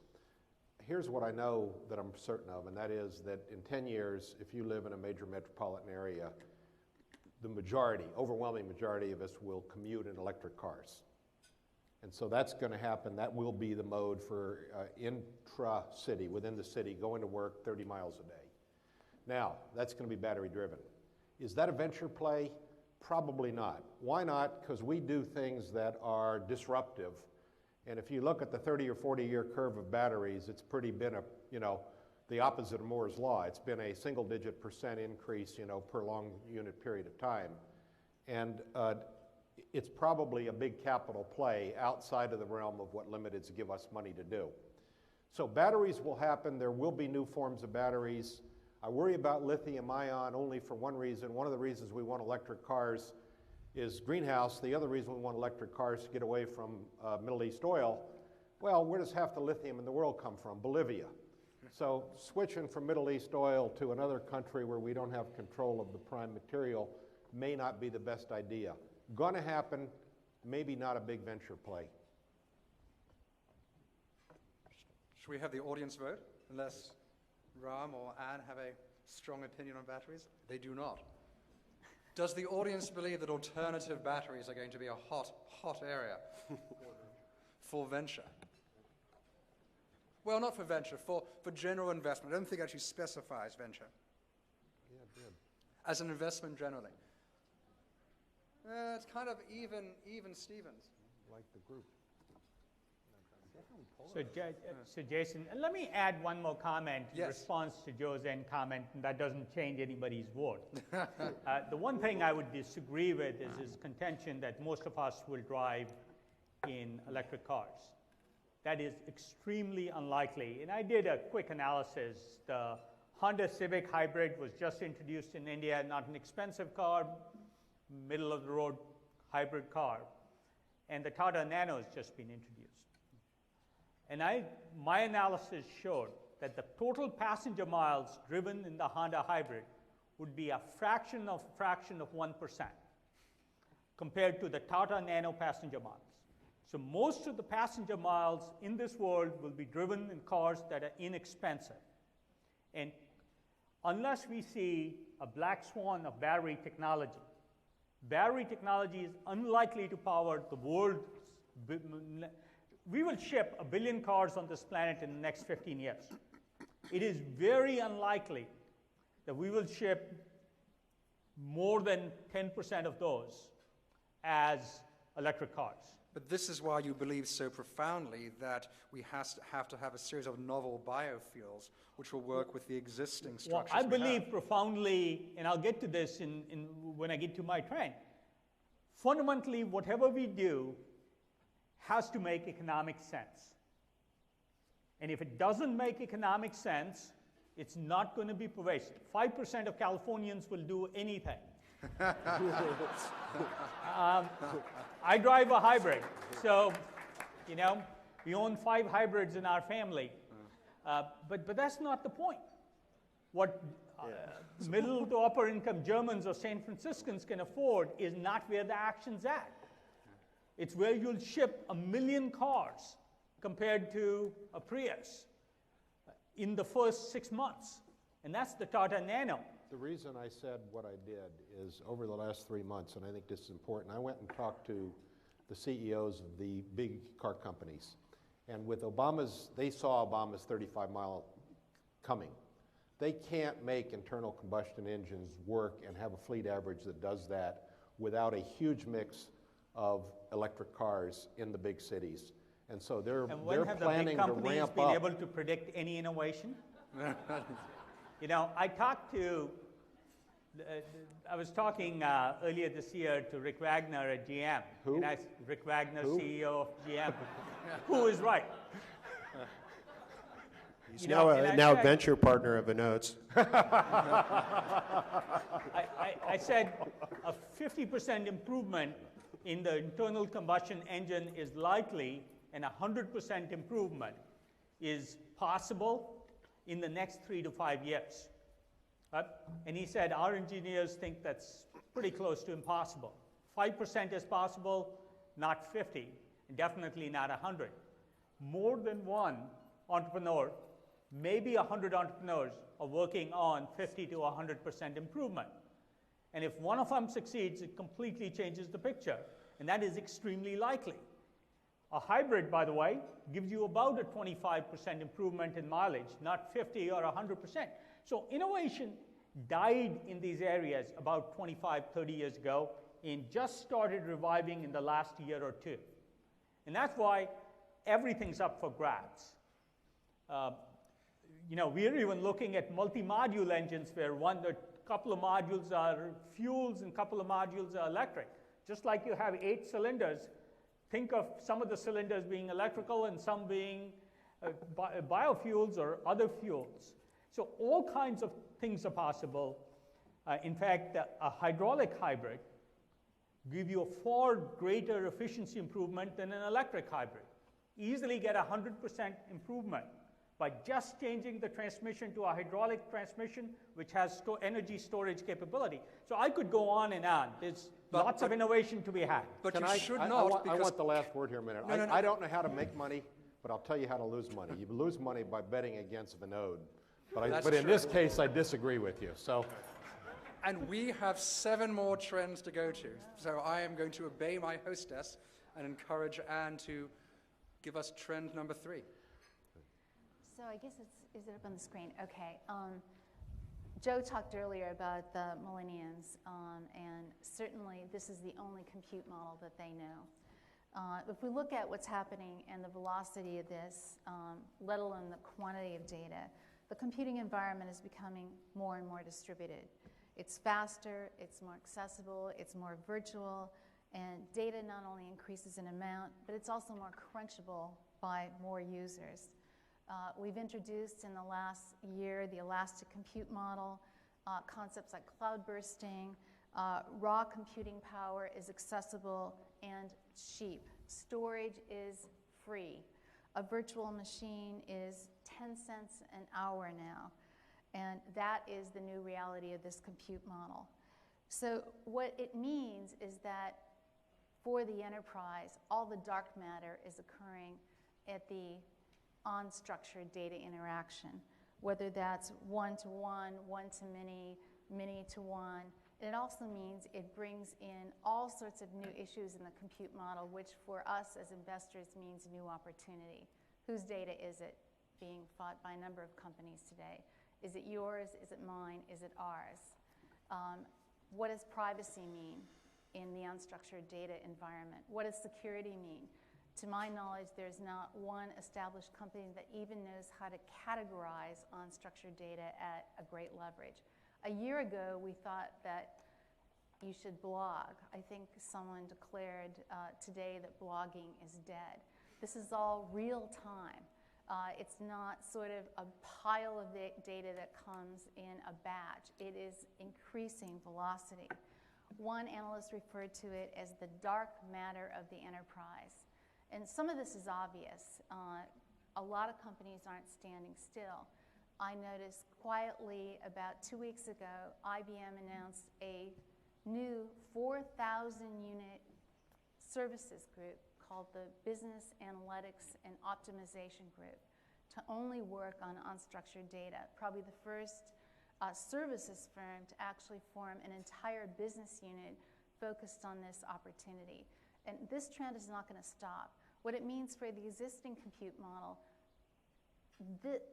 Here's what I know that I'm certain of, and that is that in 10 years, if you live in a major metropolitan area, the overwhelming majority of us will commute in electric cars. And so that's going to happen. That will be the mode for intra-city, within the city, going to work 30 miles a day. Now, that's going to be battery driven. Is that a venture play? Probably not. Why not? Because we do things that are disruptive. And if you look at the 30 or 40-year curve of batteries, it's been the opposite of Moore's law. It's been a single-digit % increase, per long unit period of time. And it's probably a big capital play outside of the realm of what limiteds give us money to do. So batteries will happen. There will be new forms of batteries. I worry about lithium ion only for one reason. One of the reasons we want electric cars is greenhouse. The other reason we want electric cars to get away from Middle East oil. Well, where does half the lithium in the world come from? Bolivia. So switching from Middle East oil to another country where we don't have control of the prime material may not be the best idea. Gonna happen, maybe not a big venture play. Should we have the audience vote? Unless Ram or Anne have a strong opinion on batteries? They do not. Does the audience believe that alternative batteries are going to be a hot area for venture? Well, not for venture, for general investment. I don't think it actually specifies venture. Yeah, it did. As an investment generally. It's kind of even Stevens. Like the group. So Jason, let me add one more comment in Yes. response to Joe's end comment, and that doesn't change anybody's vote. The one thing I would disagree with is his contention that most of us will drive in electric cars. That is extremely unlikely. And I did a quick analysis. The Honda Civic Hybrid was just introduced in India, not an expensive car, middle-of-the-road hybrid car. And the Tata Nano has just been introduced. And my analysis showed that the total passenger miles driven in the Honda Hybrid would be a fraction of 1% compared to the Tata Nano passenger miles. So most of the passenger miles in this world will be driven in cars that are inexpensive. And unless we see a black swan of battery technology is unlikely to power the world's. We will ship 1 billion cars on this planet in the next 15 years. It is very unlikely that we will ship more than 10% of those as electric cars. But this is why you believe so profoundly that we have to have a series of novel biofuels which will work with the existing structures. Well, I believe profoundly, and I'll get to this when I get to my trend. Fundamentally, whatever we do has to make economic sense. And if it doesn't make economic sense, it's not going to be pervasive. 5% of Californians will do anything. I drive a hybrid, so we own 5 hybrids in our family. But that's not the point. What middle to upper income Germans or San Franciscans can afford is not where the action's at. It's where you'll ship 1 million cars compared to a Prius in the first 6 months. And that's the Tata Nano. The reason I said what I did is over the last 3 months, and I think this is important, I went and talked to the CEOs of the big car companies. And with they saw Obama's 35-mile coming. They can't make internal combustion engines work and have a fleet average that does that without a huge mix of electric cars in the big cities. And so they're And when have the planning big to companies ramp been up. able to predict any innovation? I was talking earlier this year to Rick Wagner at GM. Who? Rick Wagner, Who? CEO of GM. Who is right? He's now a venture partner of Vinod's. I said a 50% improvement in the internal combustion engine is likely, and 100% improvement is possible in the next 3 to 5 years. And he said our engineers think that's pretty close to impossible. 5% is possible, not 50, and definitely not 100. More than one entrepreneur, maybe 100 entrepreneurs, are working on 50 to 100% improvement. And if one of them succeeds, it completely changes the picture. And that is extremely likely. A hybrid, by the way, gives you about a 25% improvement in mileage, not 50 or 100%. So innovation died in these areas about 25, 30 years ago and just started reviving in the last year or two. And that's why everything's up for grabs. We're even looking at multi-module engines where couple of modules are fuels and a couple of modules are electric. Just like you have 8 cylinders, think of some of the cylinders being electrical and some being biofuels or other fuels. So all kinds of things are possible. In fact, a hydraulic hybrid give you a far greater efficiency improvement than an electric hybrid. Easily get 100% improvement by just changing the transmission to a hydraulic transmission, which has energy storage capability. So I could go on and on. There's lots of innovation to be had. But Can you should not, I want the last word here a minute. No, no, no. I don't know how to make money, but I'll tell you how to lose money. You lose money by betting against Vinod. That's But in true. this case, I disagree with you. So And we have 7 more trends to go to. So I am going to obey my hostess and encourage Anne to give us trend number 3. So I guess is it up on the screen? Okay. Joe talked earlier about the millenniums, and certainly this is the only compute model that they know. If we look at what's happening and the velocity of this, let alone the quantity of data, the computing environment is becoming more and more distributed. It's faster, it's more accessible, it's more virtual, and data not only increases in amount, but it's also more crunchable by more users. We've introduced in the last year the elastic compute model, concepts like cloud bursting, raw computing power is accessible and cheap. Storage is free. A virtual machine is 10 cents an hour now. And that is the new reality of this compute model. So what it means is that for the enterprise, all the dark matter is occurring at the unstructured data interaction, whether that's one-to-one, one-to-many, many-to-one. It also means it brings in all sorts of new issues in the compute model, which for us as investors means new opportunity. Whose data is it being fought by a number of companies today? Is it yours? Is it mine? Is it ours? What does privacy mean in the unstructured data environment? What does security mean? To my knowledge, there's not one established company that even knows how to categorize unstructured data at a great leverage. A year ago, we thought that you should blog. I think someone declared today that blogging is dead. This is all real time. It's not sort of a pile of data that comes in a batch. It is increasing velocity. One analyst referred to it as the dark matter of the enterprise. And some of this is obvious. A lot of companies aren't standing still. I noticed quietly about 2 weeks ago, IBM announced a new 4,000-unit services group called the Business Analytics and Optimization Group to only work on unstructured data. Probably the first services firm to actually form an entire business unit focused on this opportunity. And this trend is not going to stop. What it means for the existing compute model,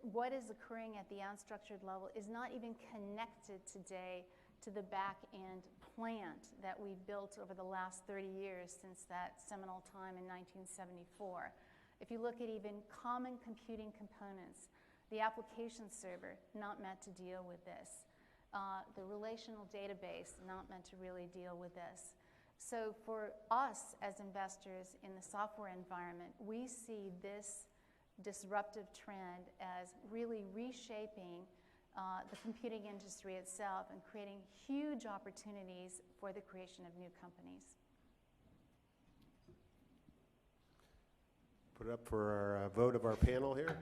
what is occurring at the unstructured level is not even connected today to the back-end plant that we built over the last 30 years since that seminal time in 1974. If you look at even common computing components, the application server, not meant to deal with this. The relational database, not meant to really deal with this. So for us as investors in the software environment, we see this disruptive trend as really reshaping the computing industry itself and creating huge opportunities for the creation of new companies. Put it up for our vote of our panel here.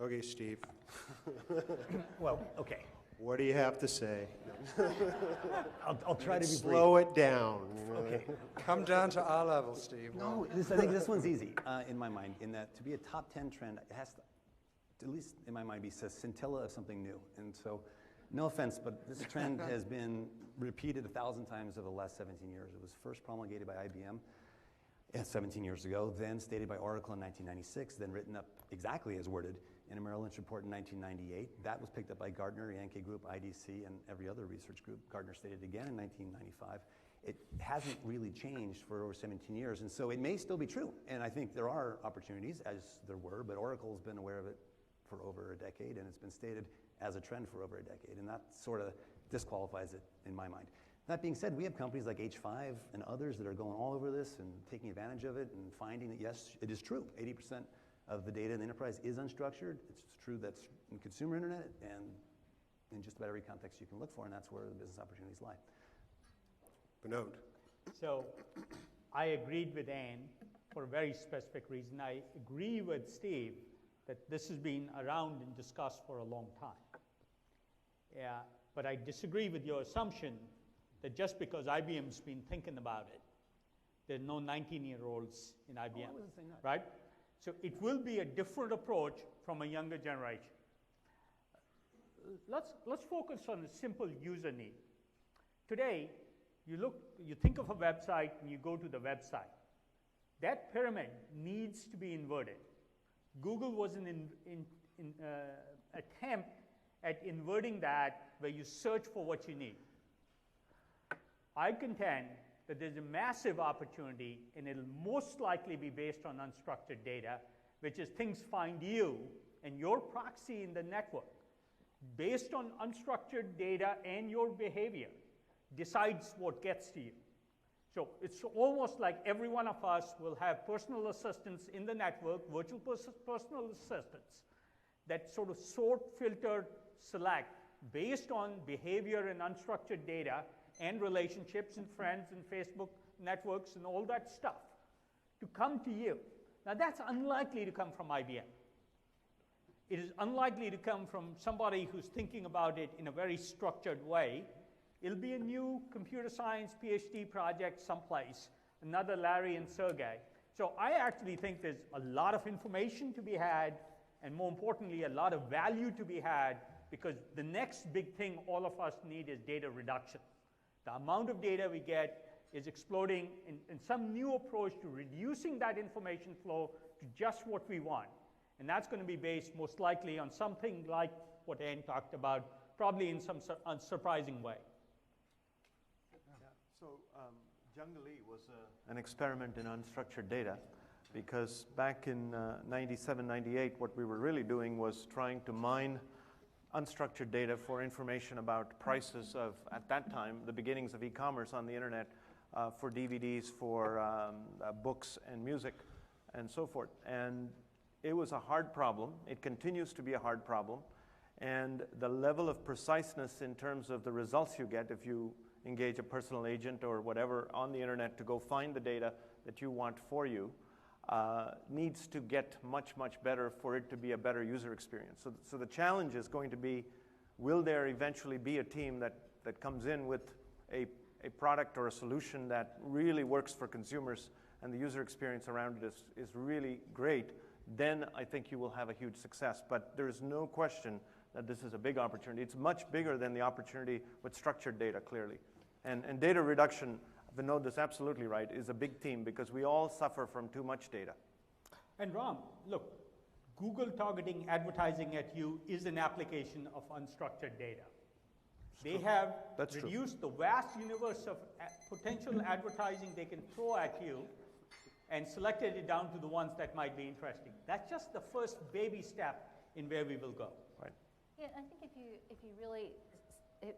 Okay, Steve. Well, okay. What do you have to say? I'll try to be brief. Slow it down. Okay. Come down to our level, Steve. No, I think this one's easy in my mind, in that to be a top 10 trend, it has to, at least in my mind, be a scintilla of something new. And so, no offense, but this trend has been repeated 1,000 times over the last 17 years. It was first promulgated by IBM 17 years ago, then stated by Oracle in 1996, then written up exactly as worded in a Merrill Lynch report in 1998. That was picked up by Gartner, Yankee Group, IDC, and every other research group. Gartner stated again in 1995. it hasn't really changed for over 17 years. And so it may still be true. And I think there are opportunities, as there were, but Oracle's been aware of it for over a decade, and it's been stated as a trend for over a decade. And that sort of disqualifies it in my mind. That being said, we have companies like H5 and others that are going all over this and taking advantage of it and finding that, yes, it is true. 80% of the data in the enterprise is unstructured. It's true that's in consumer internet and in just about every context you can look for, and that's where the business opportunities lie. Vinod. So I agreed with Ann for a very specific reason. I agree with Steve that this has been around and discussed for a long time. Yeah, but I disagree with your assumption that just because IBM's been thinking about it, there are no 19-year-olds in IBM, I wasn't saying that. right? So it will be a different approach from a younger generation. Let's focus on a simple user need. Today, you think of a website and you go to the website. That pyramid needs to be inverted. Google was an attempt at inverting that where you search for what you need. I contend that there's a massive opportunity, and it'll most likely be based on unstructured data, which is things find you and your proxy in the network. Based on unstructured data and your behavior, decides what gets to you. So it's almost like every one of us will have personal assistants in the network, virtual personal assistants, that sort of sort, filter, select based on behavior and unstructured data and relationships and friends and Facebook networks and all that stuff to come to you. Now that's unlikely to come from IBM. It is unlikely to come from somebody who's thinking about it in a very structured way. It'll be a new computer science PhD project someplace, another Larry and Sergey. So I actually think there's a lot of information to be had, and more importantly, a lot of value to be had, because the next big thing all of us need is data reduction. The amount of data we get is exploding, in some new approach to reducing that information flow to just what we want. And that's going to be based most likely on something like what Ann talked about, probably in some unsurprising way. So Jungle was an experiment in unstructured data, because back in 97, 98, what we were really doing was trying to mine unstructured data for information about prices of, at that time, the beginnings of e-commerce on the internet, for DVDs, for books and music, and so forth. And it was a hard problem. It continues to be a hard problem. And the level of preciseness in terms of the results you get if you engage a personal agent or whatever on the internet to go find the data that you want for you, needs to get much, much better for it to be a better user experience. So the challenge is going to be, will there eventually be a team that comes in with a product or a solution that really works for consumers and the user experience around it is really great? Then I think you will have a huge success. But there is no question that this is a big opportunity. It's much bigger than the opportunity with structured data, clearly. And data reduction, Vinod is absolutely right, is a big theme, because we all suffer from too much data. And Ram, look, Google targeting advertising at you is an application of unstructured data. They have reduced the vast universe of potential advertising they can throw at you and selected it down to the ones that might be interesting. That's just the first baby step in where we will go. Right. Yeah, I think if you really,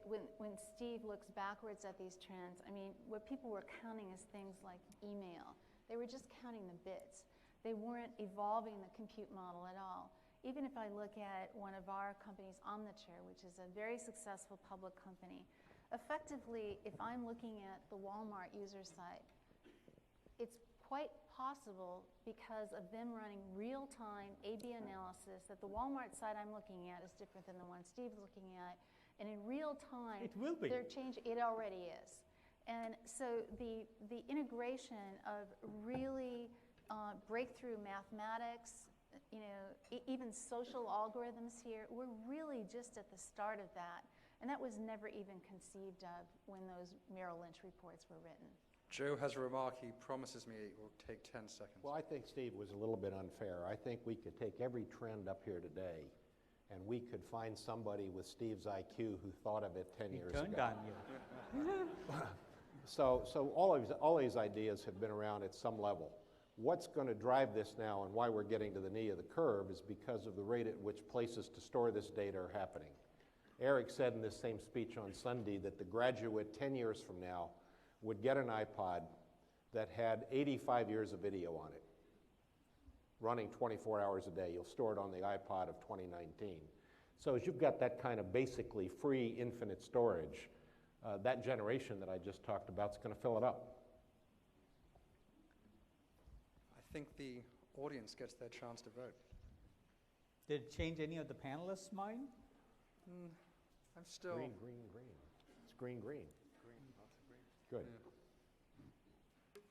when Steve looks backwards at these trends, I mean, what people were counting is things like email. They were just counting the bits. They weren't evolving the compute model at all. Even if I look at one of our companies, Omniture, which is a very successful public company, effectively, if I'm looking at the Walmart user site, it's quite possible, because of them running real-time A/B analysis, that the Walmart site I'm looking at is different than the one Steve's looking at. And in real time, it will be. It already is. And so the integration of really breakthrough mathematics, you know, even social algorithms here, we're really just at the start of that. And that was never even conceived of when those Merrill Lynch reports were written. Joe has a remark. He promises me it will take 10 seconds. Well, I think Steve was a little bit unfair. I think we could take every trend up here today, and we could find somebody with Steve's IQ who thought of it 10 years ago. Turned on you. So all these ideas have been around at some level. What's going to drive this now and why we're getting to the knee of the curve is because of the rate at which places to store this data are happening. Eric said in this same speech on Sunday that the graduate 10 years from now would get an iPod that had 85 years of video on it, running 24 hours a day. You'll store it on the iPod of 2019. So as you've got that kind of basically free infinite storage, that generation that I just talked about is going to fill it up. I think the audience gets their chance to vote. Did it change any of the panelists' mind? I'm still... Green. It's green. Good.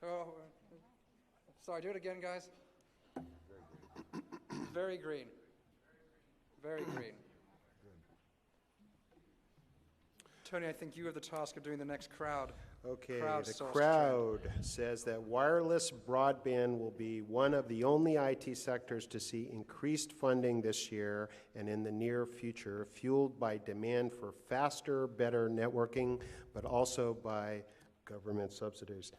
Oh, sorry, do it again, guys. Very green. Very green. Tony, I think you have the task of doing the next crowd. Okay, the Crowdsourced crowd says that wireless broadband will be one of the only IT sectors to see increased funding this year and in the near future, fueled by demand for faster, better networking, but also by government subsidies.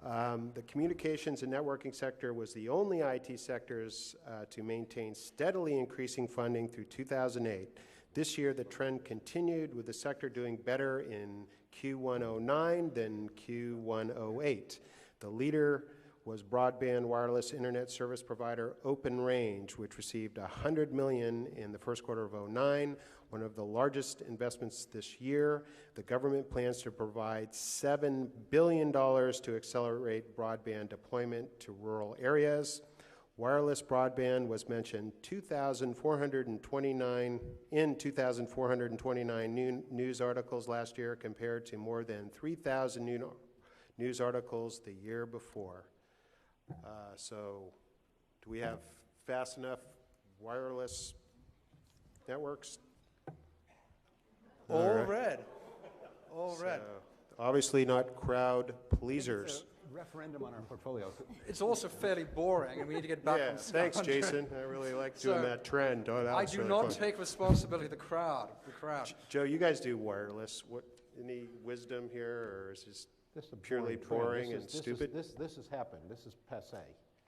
The communications and networking sector was the only IT sectors to maintain steadily increasing funding through 2008. This year, the trend continued, with the sector doing better in Q109 than Q108. The leader was broadband wireless internet service provider Open Range, which received $100 million in the first quarter of 2009, one of the largest investments this year. The government plans to provide $7 billion to accelerate broadband deployment to rural areas. Wireless broadband was mentioned 2,429 new news articles last year, compared to more than 3,000 new news articles the year before. So do we have fast enough wireless networks? All red. All red. Obviously not crowd pleasers. Referendum on our portfolio. It's also fairly boring, and we need to get back on Thanks, schedule. Jason. I really like doing that trend. Oh, that I was do really not fun. take responsibility. The crowd. Joe, you guys do wireless. Any wisdom here, or is this This is a purely trend. boring This and is- stupid? This has happened. This is passé.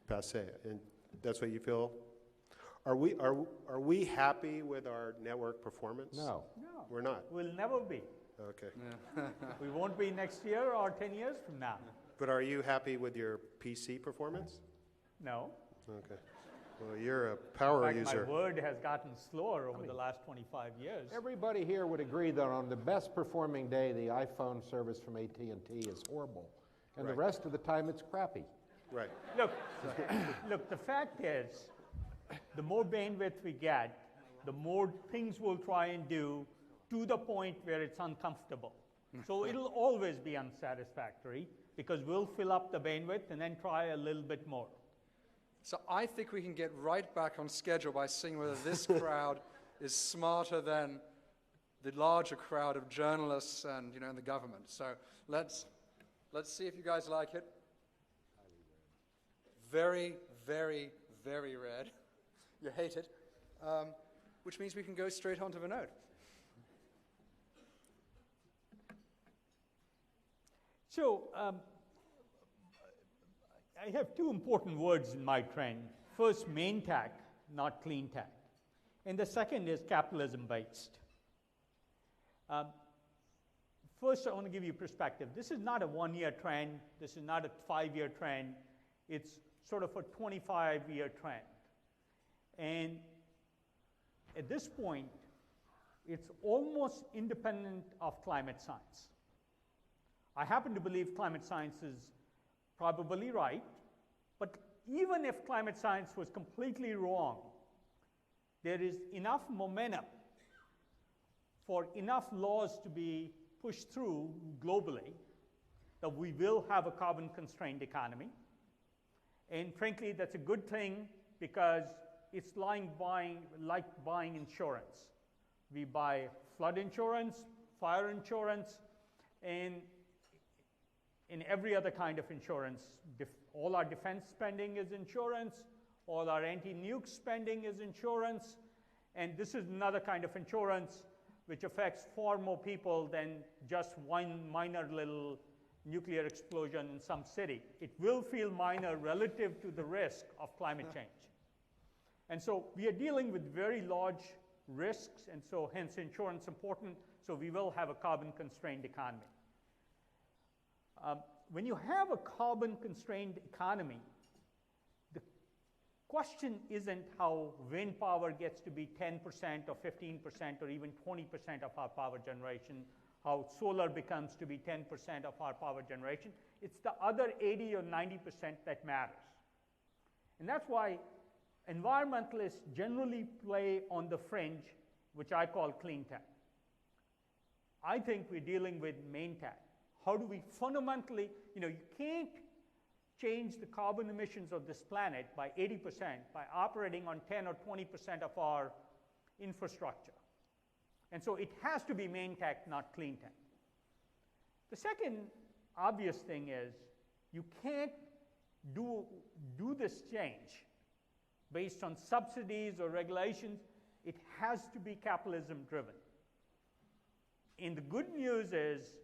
Passé, and that's what you feel? Are we happy with our network performance? No. No. We're not. We'll never be. Okay. We won't be next year or 10 years from now. But are you happy with your PC performance? No. Okay. Well, you're a power In fact, user. my word has gotten slower over the last 25 years. Everybody here would agree that on the best performing day, the iPhone service from AT&T is horrible. And the Right. rest of the time, it's crappy. Right. Look, the fact is, the more bandwidth we get, the more things we'll try and do to the point where it's uncomfortable. So it'll always be unsatisfactory, because we'll fill up the bandwidth and then try a little bit more. So I think we can get right back on schedule by seeing whether this crowd is smarter than the larger crowd of journalists and, and the government. So let's see if you guys like it. Very, very, very red. You hate it. Which means we can go straight on to Vinod. So I have two important words in my trend. First, main tech, not clean tech. And the second is capitalism-based. First, I want to give you perspective. This is not a one-year trend. This is not a 5-year trend. It's sort of a 25-year trend. And at this point, it's almost independent of climate science. I happen to believe climate science is probably right, but even if climate science was completely wrong, there is enough momentum for enough laws to be pushed through globally that we will have a carbon-constrained economy. And frankly, that's a good thing, because it's like buying insurance. We buy flood insurance, fire insurance, and in every other kind of insurance. All our defense spending is insurance, all our anti-nuke spending is insurance, and this is another kind of insurance which affects far more people than just one minor little nuclear explosion in some city. It will feel minor relative to the risk of climate change. And so we are dealing with very large risks, and so hence insurance important, so we will have a carbon-constrained economy. When you have a carbon-constrained economy, the question isn't how wind power gets to be 10% or 15% or even 20% of our power generation, how solar becomes to be 10% of our power generation. It's the other 80 or 90% that matters. And that's why environmentalists generally play on the fringe, which I call clean tech. I think we're dealing with main tech. How do we fundamentally, you can't change the carbon emissions of this planet by 80% by operating on 10 or 20% of our infrastructure. And so it has to be main tech, not clean tech. The second obvious thing is you can't do this change based on subsidies or regulations. It has to be capitalism driven. And the good news is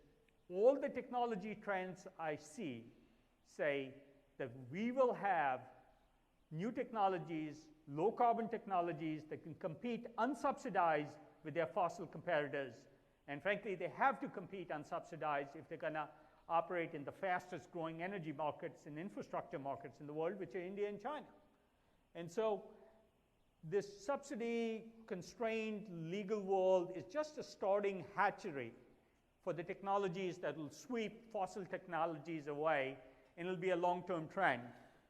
all the technology trends I see say that we will have new technologies, low carbon technologies that can compete unsubsidized with their fossil competitors. And frankly, they have to compete unsubsidized if they're going to operate in the fastest growing energy markets and infrastructure markets in the world, which are India and China. And so this subsidy constrained legal world is just a starting hatchery for the technologies that will sweep fossil technologies away, and it'll be a long-term trend.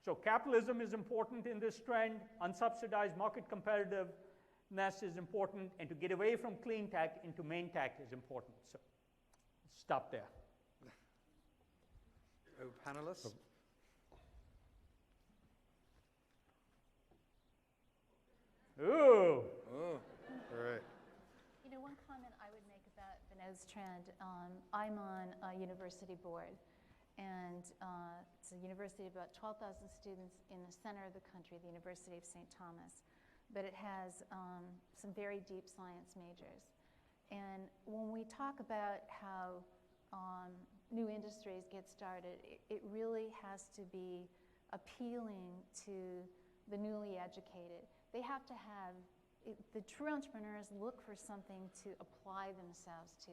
So capitalism is important in this trend, unsubsidized market competitiveness is important, and to get away from clean tech into main tech is important. So stop there. Oh, panelists? Ooh. Oh, all right. One comment I would make about Vinod's trend, I'm on a university board, and it's a university of about 12,000 students in the center of the country, the University of St. Thomas, but it has some very deep science majors. And when we talk about how new industries get started, it really has to be appealing to the newly educated. They have to have, the true entrepreneurs look for something to apply themselves to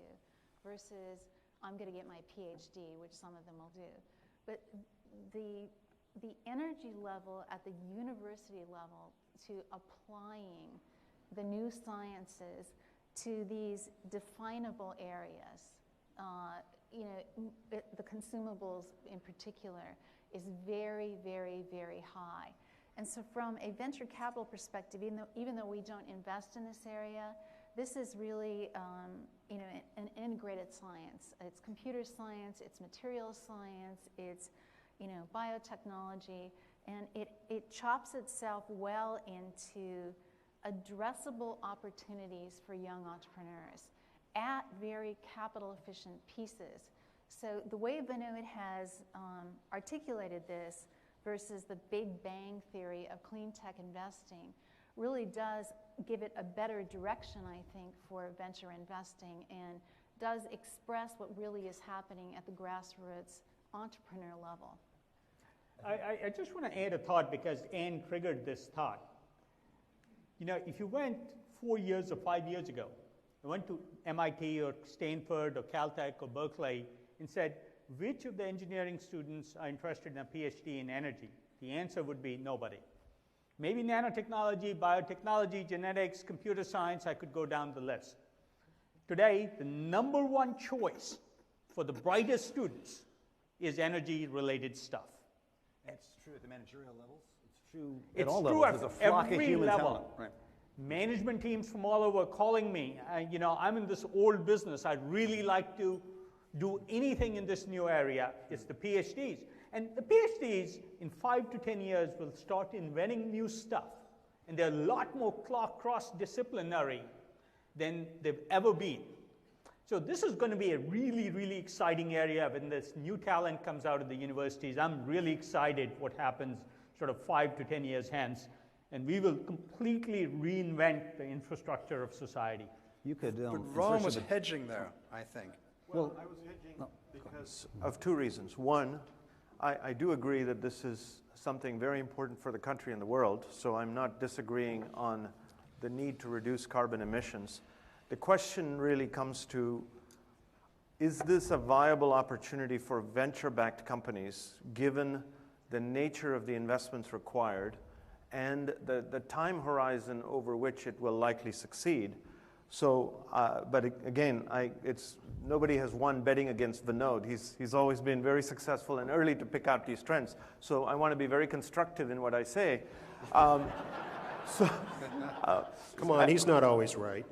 versus I'm going to get my PhD, which some of them will do. But the energy level at the university level to applying the new sciences to these definable areas, the consumables in particular, is very, very, very high. And so from a venture capital perspective, even though we don't invest in this area, this is really an integrated science. It's computer science, it's materials science, it's biotechnology, and it chops itself well into addressable opportunities for young entrepreneurs at very capital efficient pieces. So the way Vinod has articulated this versus the big bang theory of clean tech investing really does give it a better direction, I think, for venture investing, and does express what really is happening at the grassroots entrepreneur level. I just want to add a thought because Anne triggered this thought. If you went 4 years or 5 years ago, you went to MIT or Stanford or Caltech or Berkeley and said, which of the engineering students are interested in a PhD in energy? The answer would be nobody. Maybe nanotechnology, biotechnology, genetics, computer science, I could go down the list. Today, the number one choice for the brightest students is energy-related stuff. It's true at the managerial levels. It's true at all true levels. There's a flock of every human level. talent. Right. Management teams from all over calling me. I'm in this old business. I'd really like to do anything in this new area. It's the PhDs. And the PhDs in 5 to 10 years will start inventing new stuff. And they're a lot more cross-disciplinary than they've ever been. So this is going to be a really, really exciting area when this new talent comes out of the universities. I'm really excited what happens sort of 5 to 10 years hence. And we will completely reinvent the infrastructure of society. You could. But Ron was hedging there, I think. Well, I was hedging Because of two reasons. One, I do agree that this is something very important for the country and the world, so I'm not disagreeing on the need to reduce carbon emissions. The question really comes to, is this a viable opportunity for venture-backed companies, given the nature of the investments required and the time horizon over which it will likely succeed? So, but again, nobody has won betting against Vinod. He's always been very successful and early to pick out these trends. So I want to be very constructive in what I say. Come on, he's not always right.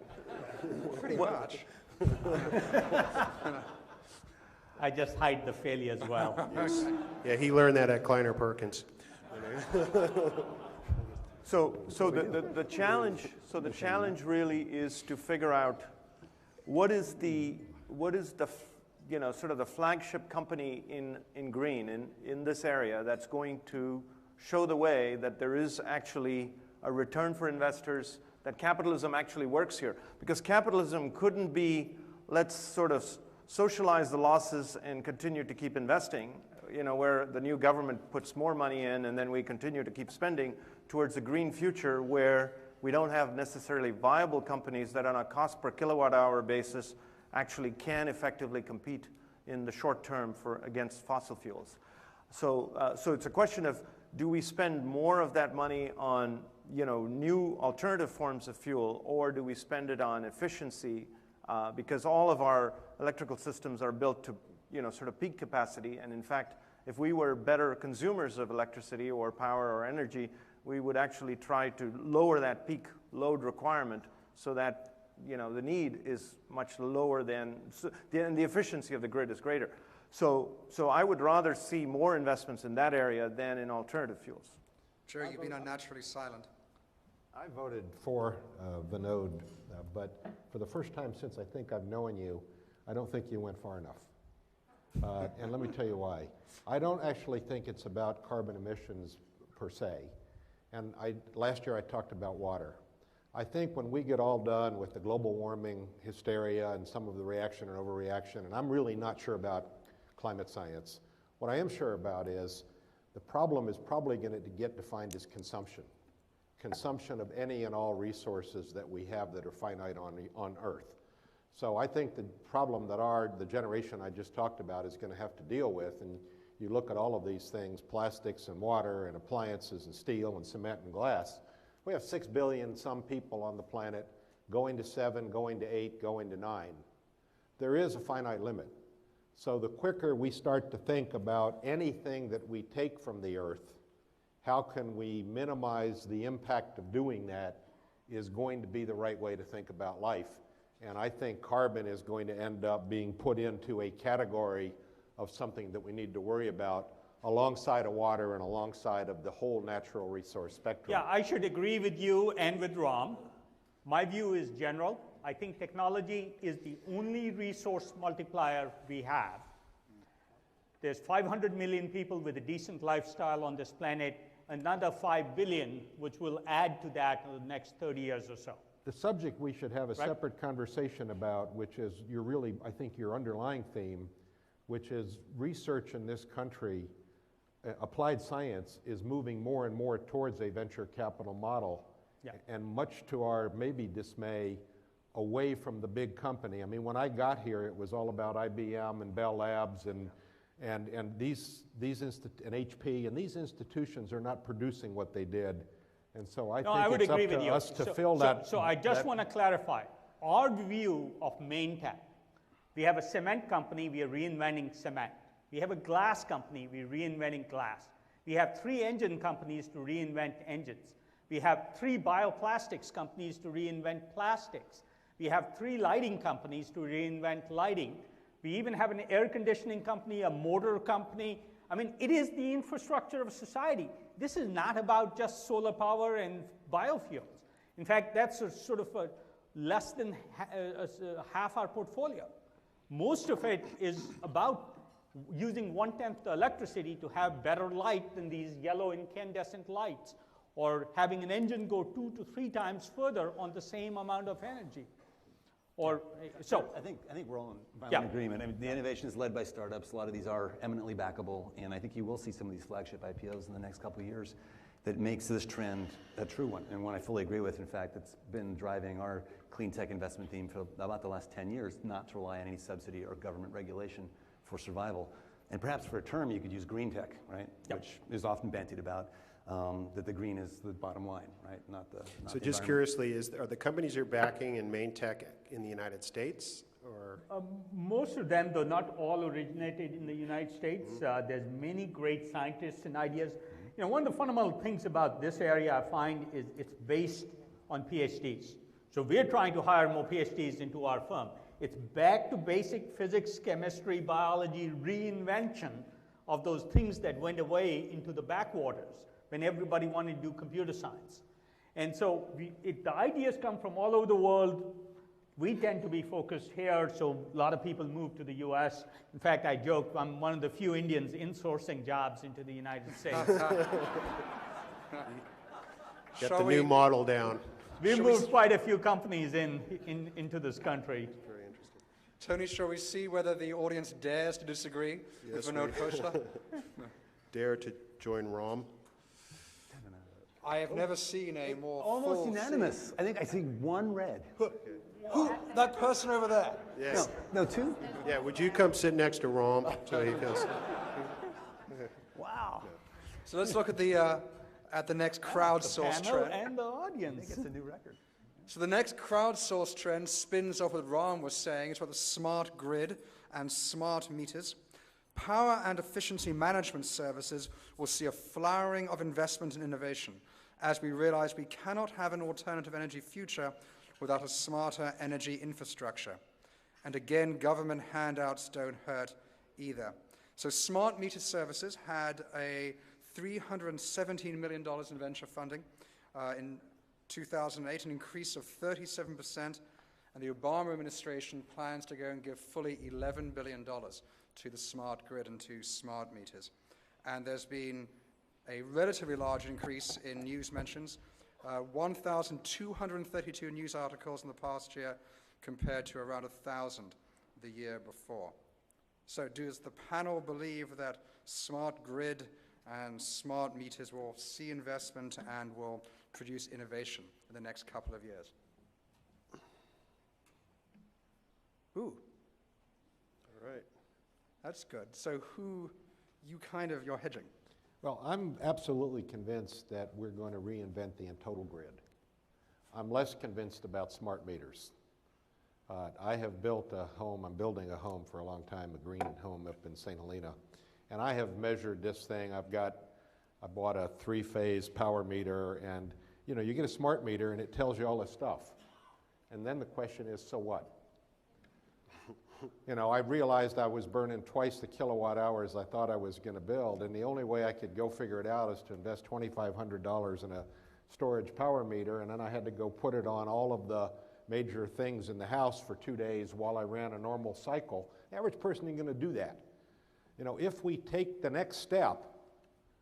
Pretty much. I just hide the failure as well. Yeah, he learned that at Kleiner Perkins. So the challenge really is to figure out what is the sort of the flagship company in green in this area that's going to show the way that there is actually a return for investors, that capitalism actually works here. Because capitalism couldn't be, let's sort of socialize the losses and continue to keep investing, where the new government puts more money in and then we continue to keep spending, towards a green future where we don't have necessarily viable companies that on a cost per kilowatt hour basis actually can effectively compete in the short term against fossil fuels. So it's a question of, do we spend more of that money on new alternative forms of fuel, or do we spend it on efficiency? Because all of our electrical systems are built to sort of peak capacity, and in fact, if we were better consumers of electricity or power or energy, we would actually try to lower that peak load requirement so that the need is much lower and the efficiency of the grid is greater. So I would rather see more investments in that area than in alternative fuels. Jerry, you've been unnaturally silent. I voted for Vinod, but for the first time since I think I've known you, I don't think you went far enough. And let me tell you why. I don't actually think it's about carbon emissions per se. And last year I talked about water. I think when we get all done with the global warming hysteria and some of the reaction and overreaction, and I'm really not sure about climate science, what I am sure about is the problem is probably going to get defined as consumption. Consumption of any and all resources that we have that are finite on Earth. So I think the problem that the generation I just talked about is going to have to deal with, and you look at all of these things, plastics and water and appliances and steel and cement and glass, we have 6 billion some people on the planet, going to 7, going to 8, going to 9. There is a finite limit. So the quicker we start to think about anything that we take from the Earth, how can we minimize the impact of doing that, is going to be the right way to think about life. And I think carbon is going to end up being put into a category of something that we need to worry about alongside of water and alongside of the whole natural resource spectrum. Yeah, I should agree with you and with Ram. My view is general. I think technology is the only resource multiplier we have. There's 500 million people with a decent lifestyle on this planet, another 5 billion, which will add to that in the next 30 years or so. The subject we should have a separate conversation about, which is I think your underlying theme, which is research in this country, applied science is moving more and more towards a venture capital model, and much to our maybe dismay, away from the big company. I mean, when I got here, it was all about IBM and Bell Labs and these and HP, and these institutions are not producing what they did. And so I think it's up to us to fill that. So I just want to clarify. Our view of main tech, we have a cement company, we are reinventing cement. We have a glass company, we're reinventing glass. We have 3 engine companies to reinvent engines. We have 3 bioplastics companies to reinvent plastics. We have 3 lighting companies to reinvent lighting. We even have an air conditioning company, a motor company. I mean, it is the infrastructure of society. This is not about just solar power and biofuels. In fact, that's sort of less than half our portfolio. Most of it is about using 1/10 the electricity to have better light than these yellow incandescent lights, or having an engine go 2 to 3 times further on the same amount of energy. Or, so, I think we're all in Yeah. agreement. I mean, the innovation is led by startups. A lot of these are eminently backable, and I think you will see some of these flagship IPOs in the next couple of years that makes this trend a true one, and one I fully agree with. In fact, it's been driving our clean tech investment theme for about the last 10 years, not to rely on any subsidy or government regulation for survival. And perhaps for a term, you could use green tech, right? Yep. Which is often bandied about, that the green is the bottom line, right? Not the So the just environment. curiously, are the companies you're backing in main tech in the United States, or? most of them, though not all, originated in the United States. There's many great scientists and ideas. You know, one of the fundamental things about this area I find is it's based on PhDs. So we're trying to hire more PhDs into our firm. It's back to basic physics, chemistry, biology, reinvention of those things that went away into the backwaters when everybody wanted to do computer science. And so the ideas come from all over the world. We tend to be focused here, so a lot of people move to the US. In fact, I joke, I'm one of the few Indians insourcing jobs into the United States. Get Shall the we- new model down. We moved quite a few companies into this country. Very interesting. Tony, shall we see whether the audience dares to disagree Yes, with Vinod Khosla? Dare to join ROM? I have never seen a more Almost full unanimous. I think I see one red. Who? That person over there. Yes. No, two? Yeah, would you come sit next to ROM so he can... Wow. So let's look at the next crowdsourced Panel trend. and the I audience. think it's a new record. So the next crowdsourced trend spins off what Ram was saying. It's about the smart grid and smart meters. Power and efficiency management services will see a flowering of investment and innovation as we realize we cannot have an alternative energy future without a smarter energy infrastructure. And again, government handouts don't hurt either. So smart meter services had a $317 million in venture funding in 2008, an increase of 37%, and the Obama administration plans to go and give fully $11 billion to the smart grid and to smart meters. And there's been a relatively large increase in news mentions, 1,232 news articles in the past year compared to around 1,000 the year before. So does the panel believe that smart grid and smart meters will see investment and will produce innovation in the next couple of years? Ooh, All right. that's good. So you're hedging. Well, I'm absolutely convinced that we're going to reinvent the total grid. I'm less convinced about smart meters. I have built a home, I'm building a home for a long time, a green home up in St. Helena, and I have measured this thing. I bought a 3-phase power meter, and you get a smart meter and it tells you all this stuff. And then the question is, so what? I realized I was burning twice the kilowatt hours I thought I was going to build, and the only way I could go figure it out is to invest $2,500 in a storage power meter, and then I had to go put it on all of the major things in the house for 2 days while I ran a normal cycle. The average person isn't going to do that. If we take the next step,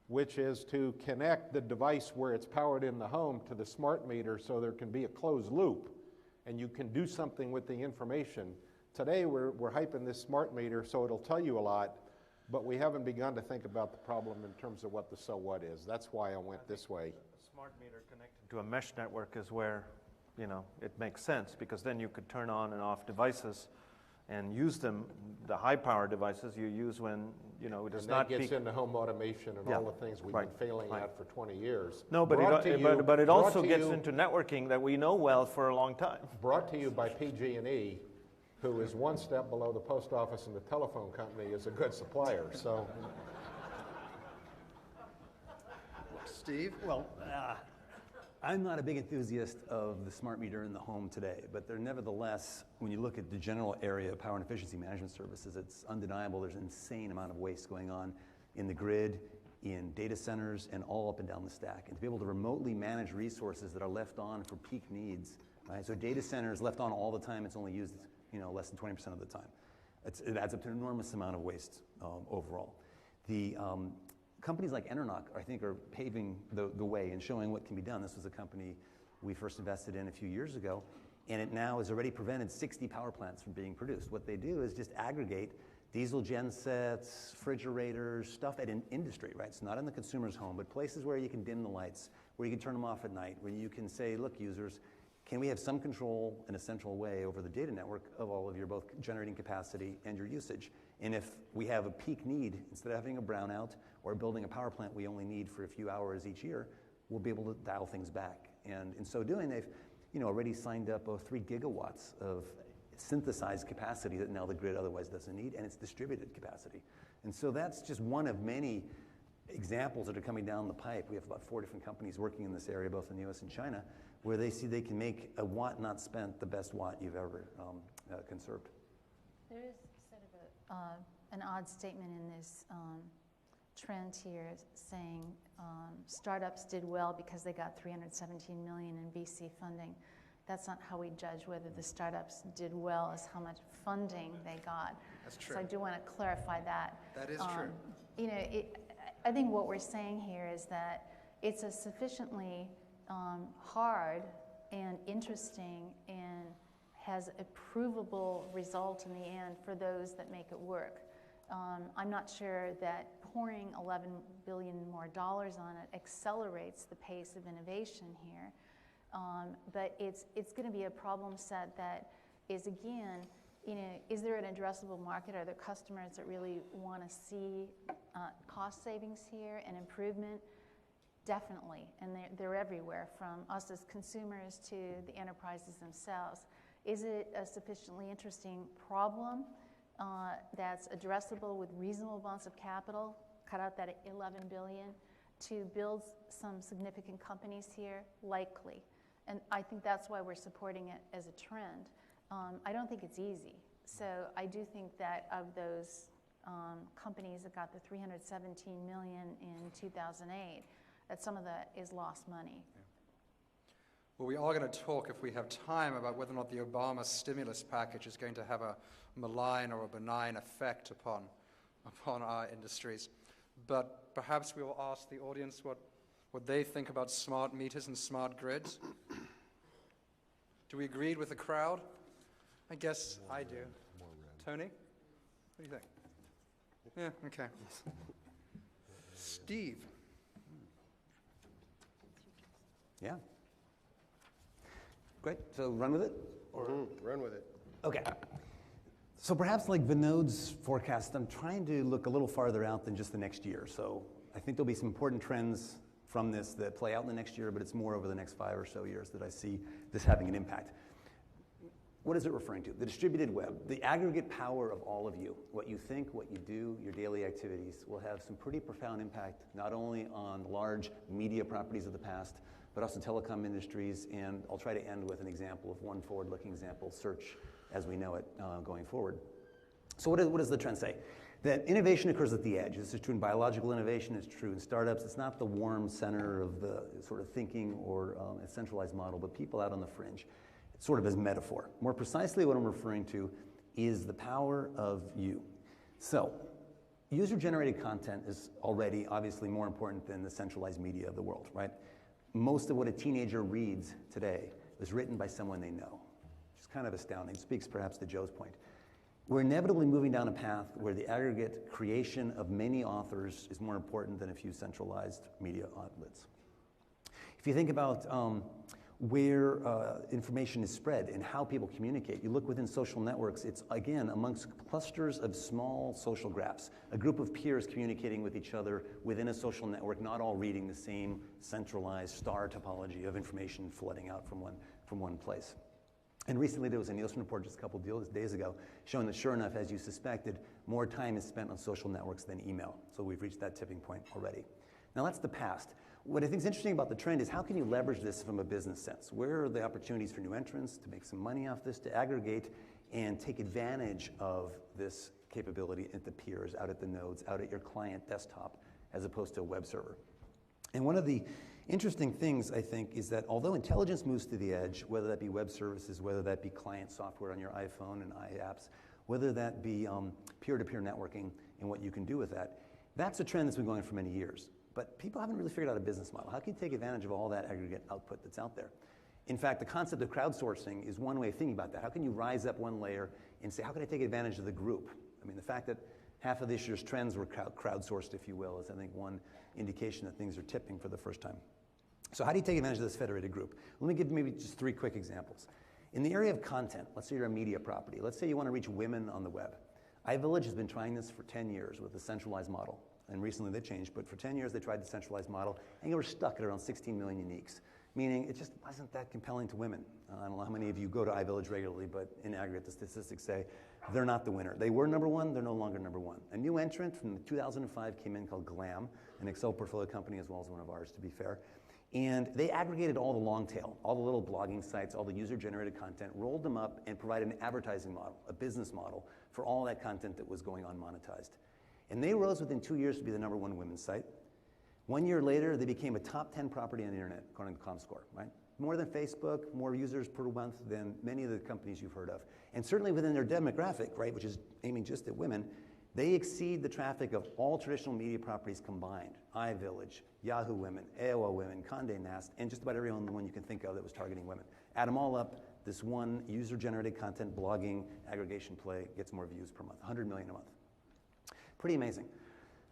which is to connect the device where it's powered in the home to the smart meter so there can be a closed loop, and you can do something with the information. Today we're hyping this smart meter so it'll tell you a lot, but we haven't begun to think about the problem in terms of what the so what is. That's why I went this way. A smart meter connected to a mesh network is where, it makes sense, because then you could turn on and off devices and use them, the high-power devices you use when, it does And not that gets peak. into home automation and Yeah, all the things we've right, been failing right. at for 20 years. No, but it Brought also to gets you- into networking that we know well for a long time. Brought to you by PG&E, who is one step below the post office and the telephone company is a good supplier. So Steve? Well, I'm not a big enthusiast of the smart meter in the home today, but they're nevertheless, when you look at the general area of power and efficiency management services, it's undeniable there's an insane amount of waste going on in the grid, in data centers, and all up and down the stack. And to be able to remotely manage resources that are left on for peak needs, right? So data centers left on all the time, it's only used less than 20% of the time. It adds up to an enormous amount of waste overall. The companies like Enernoc, I think, are paving the way and showing what can be done. This was a company we first invested in a few years ago, and it now has already prevented 60 power plants from being produced. What they do is just aggregate diesel gensets, refrigerators, stuff at an industry, right? It's not in the consumer's home, but places where you can dim the lights, where you can turn them off at night, where you can say, look, users, can we have some control in a central way over the data network of all of your both generating capacity and your usage? And if we have a peak need, instead of having a brownout or building a power plant we only need for a few hours each year, we'll be able to dial things back. And in so doing, they've already signed up 3 gigawatts of synthesized capacity that now the grid otherwise doesn't need, and it's distributed capacity. And so that's just one of many examples that are coming down the pipe. We have about 4 different companies working in this area, both in the US and China, where they see they can make a watt not spent the best watt you've ever conserved. There is sort of an odd statement in this trend here saying startups did well because they got $317 million in VC funding. That's not how we judge whether the startups did well, as how much funding they got. That's true. So I do want to clarify that. That is true. I think what we're saying here is that it's a sufficiently hard and interesting and has a provable result in the end for those that make it work. I'm not sure that pouring $11 billion more on it accelerates the pace of innovation here. But it's going to be a problem set that is, again, is there an addressable market? Are there customers that really want to see cost savings here and improvement? Definitely, and they're everywhere, from us as consumers to the enterprises themselves. Is it a sufficiently interesting problem that's addressable with reasonable amounts of capital? Cut out that $11 billion to build some significant companies here? Likely. And I think that's why we're supporting it as a trend. I don't think it's easy. So I do think that of those companies that got the $317 million in 2008, that some of that is lost money. Yeah. Well, we are going to talk, if we have time, about whether or not the Obama stimulus package is going to have a malign or a benign effect upon our industries. But perhaps we will ask the audience what they think about smart meters and smart grids. Do we agree with the crowd? I guess I do. Tony? What do you think? Yeah, okay. Steve? Yeah. Great. So run with it? Run with it. Okay. So perhaps like Vinod's forecast, I'm trying to look a little farther out than just the next year. So I think there'll be some important trends from this that play out in the next year, but it's more over the next 5 or so years that I see this having an impact. What is it referring to? The distributed web, the aggregate power of all of you. What you think, what you do, your daily activities will have some pretty profound impact, not only on large media properties of the past, but also telecom industries, and I'll try to end with an example of one forward-looking example, search as we know it going forward. So what does the trend say? That innovation occurs at the edge. This is true in biological innovation, it's true in startups. It's not the warm center of the sort of thinking or a centralized model, but people out on the fringe, sort of as metaphor. More precisely, what I'm referring to is the power of you. So, user-generated content is already obviously more important than the centralized media of the world, right? Most of what a teenager reads today is written by someone they know, which is kind of astounding. It speaks perhaps to Joe's point. We're inevitably moving down a path where the aggregate creation of many authors is more important than a few centralized media outlets. If you think about where information is spread and how people communicate, you look within social networks, it's again amongst clusters of small social graphs, a group of peers communicating with each other within a social network, not all reading the same centralized star topology of information flooding out from one place. And recently there was a Nielsen report just a couple of days ago showing that sure enough, as you suspected, more time is spent on social networks than email. So we've reached that tipping point already. Now that's the past. What I think is interesting about the trend is how can you leverage this from a business sense? Where are the opportunities for new entrants to make some money off this, to aggregate and take advantage of this capability at the peers, out at the nodes, out at your client desktop, as opposed to a web server? And one of the interesting things, I think, is that although intelligence moves to the edge, whether that be web services, whether that be client software on your iPhone and iApps, whether that be peer-to-peer networking and what you can do with that, that's a trend that's been going on for many years. But people haven't really figured out a business model. How can you take advantage of all that aggregate output that's out there? In fact, the concept of crowdsourcing is one way of thinking about that. How can you rise up one layer and say, how can I take advantage of the group? I mean, the fact that half of this year's trends were crowdsourced, if you will, is, I think, one indication that things are tipping for the first time. So how do you take advantage of this federated group? Let me give maybe just 3 quick examples. In the area of content, let's say you're a media property. Let's say you want to reach women on the web. iVillage has been trying this for 10 years with a centralized model. And recently they changed, but for 10 years they tried the centralized model, and they were stuck at around 16 million uniques, meaning it just wasn't that compelling to women. I don't know how many of you go to iVillage regularly, but in aggregate the statistics say they're not the winner. They were number 1, they're no longer number 1. A new entrant from 2005 came in called Glam, an Accel portfolio company as well as one of ours, to be fair. And they aggregated all the long tail, all the little blogging sites, all the user-generated content, rolled them up and provided an advertising model, a business model, for all that content that was going unmonetized. And they rose within 2 years to be the number 1 women's site. 1 year later, they became a top 10 property on the internet, according to ComScore, right? More than Facebook, more users per month than many of the companies you've heard of. And certainly within their demographic, right, which is aiming just at women, they exceed the traffic of all traditional media properties combined. iVillage, Yahoo Women, AOL Women, Condé Nast, and just about every one you can think of that was targeting women. Add them all up, this one user-generated content blogging aggregation play gets more views per month, 100 million a month. Pretty amazing.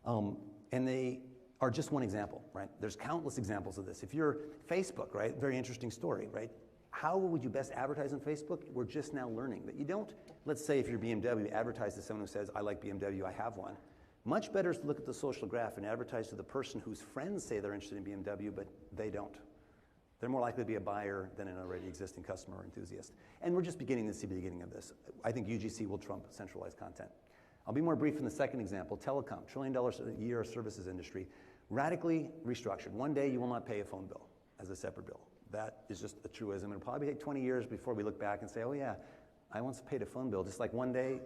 And they are just one example, right? There's countless examples of this. If you're Facebook, right, very interesting story, right? How would you best advertise on Facebook? We're just now learning that you don't, let's say if you're BMW, advertise to someone who says, I like BMW, I have one. Much better is to look at the social graph and advertise to the person whose friends say they're interested in BMW, but they don't. They're more likely to be a buyer than an already existing customer or enthusiast. And we're just beginning to see the beginning of this. I think UGC will trump centralized content. I'll be more brief in the second example. Telecom, $1 trillion a year services industry, radically restructured. One day you will not pay a phone bill as a separate bill. That is just a truism. It'll probably take 20 years before we look back and say, oh yeah, I once paid a phone bill. Just like one day,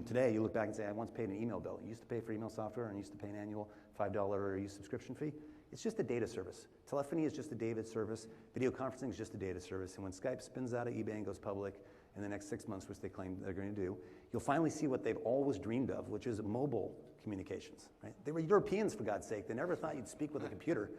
today you look back and say, I once paid an email bill. You used to pay for email software and you used to pay an annual $5 subscription fee. It's just a data service. Telephony is just a data service. Video conferencing is just a data service. And when Skype spins out of eBay and goes public in the next 6 months, which they claim they're going to do, you'll finally see what they've always dreamed of, which is mobile communications. Right? They were Europeans, for God's sake. They never thought you'd speak with a computer.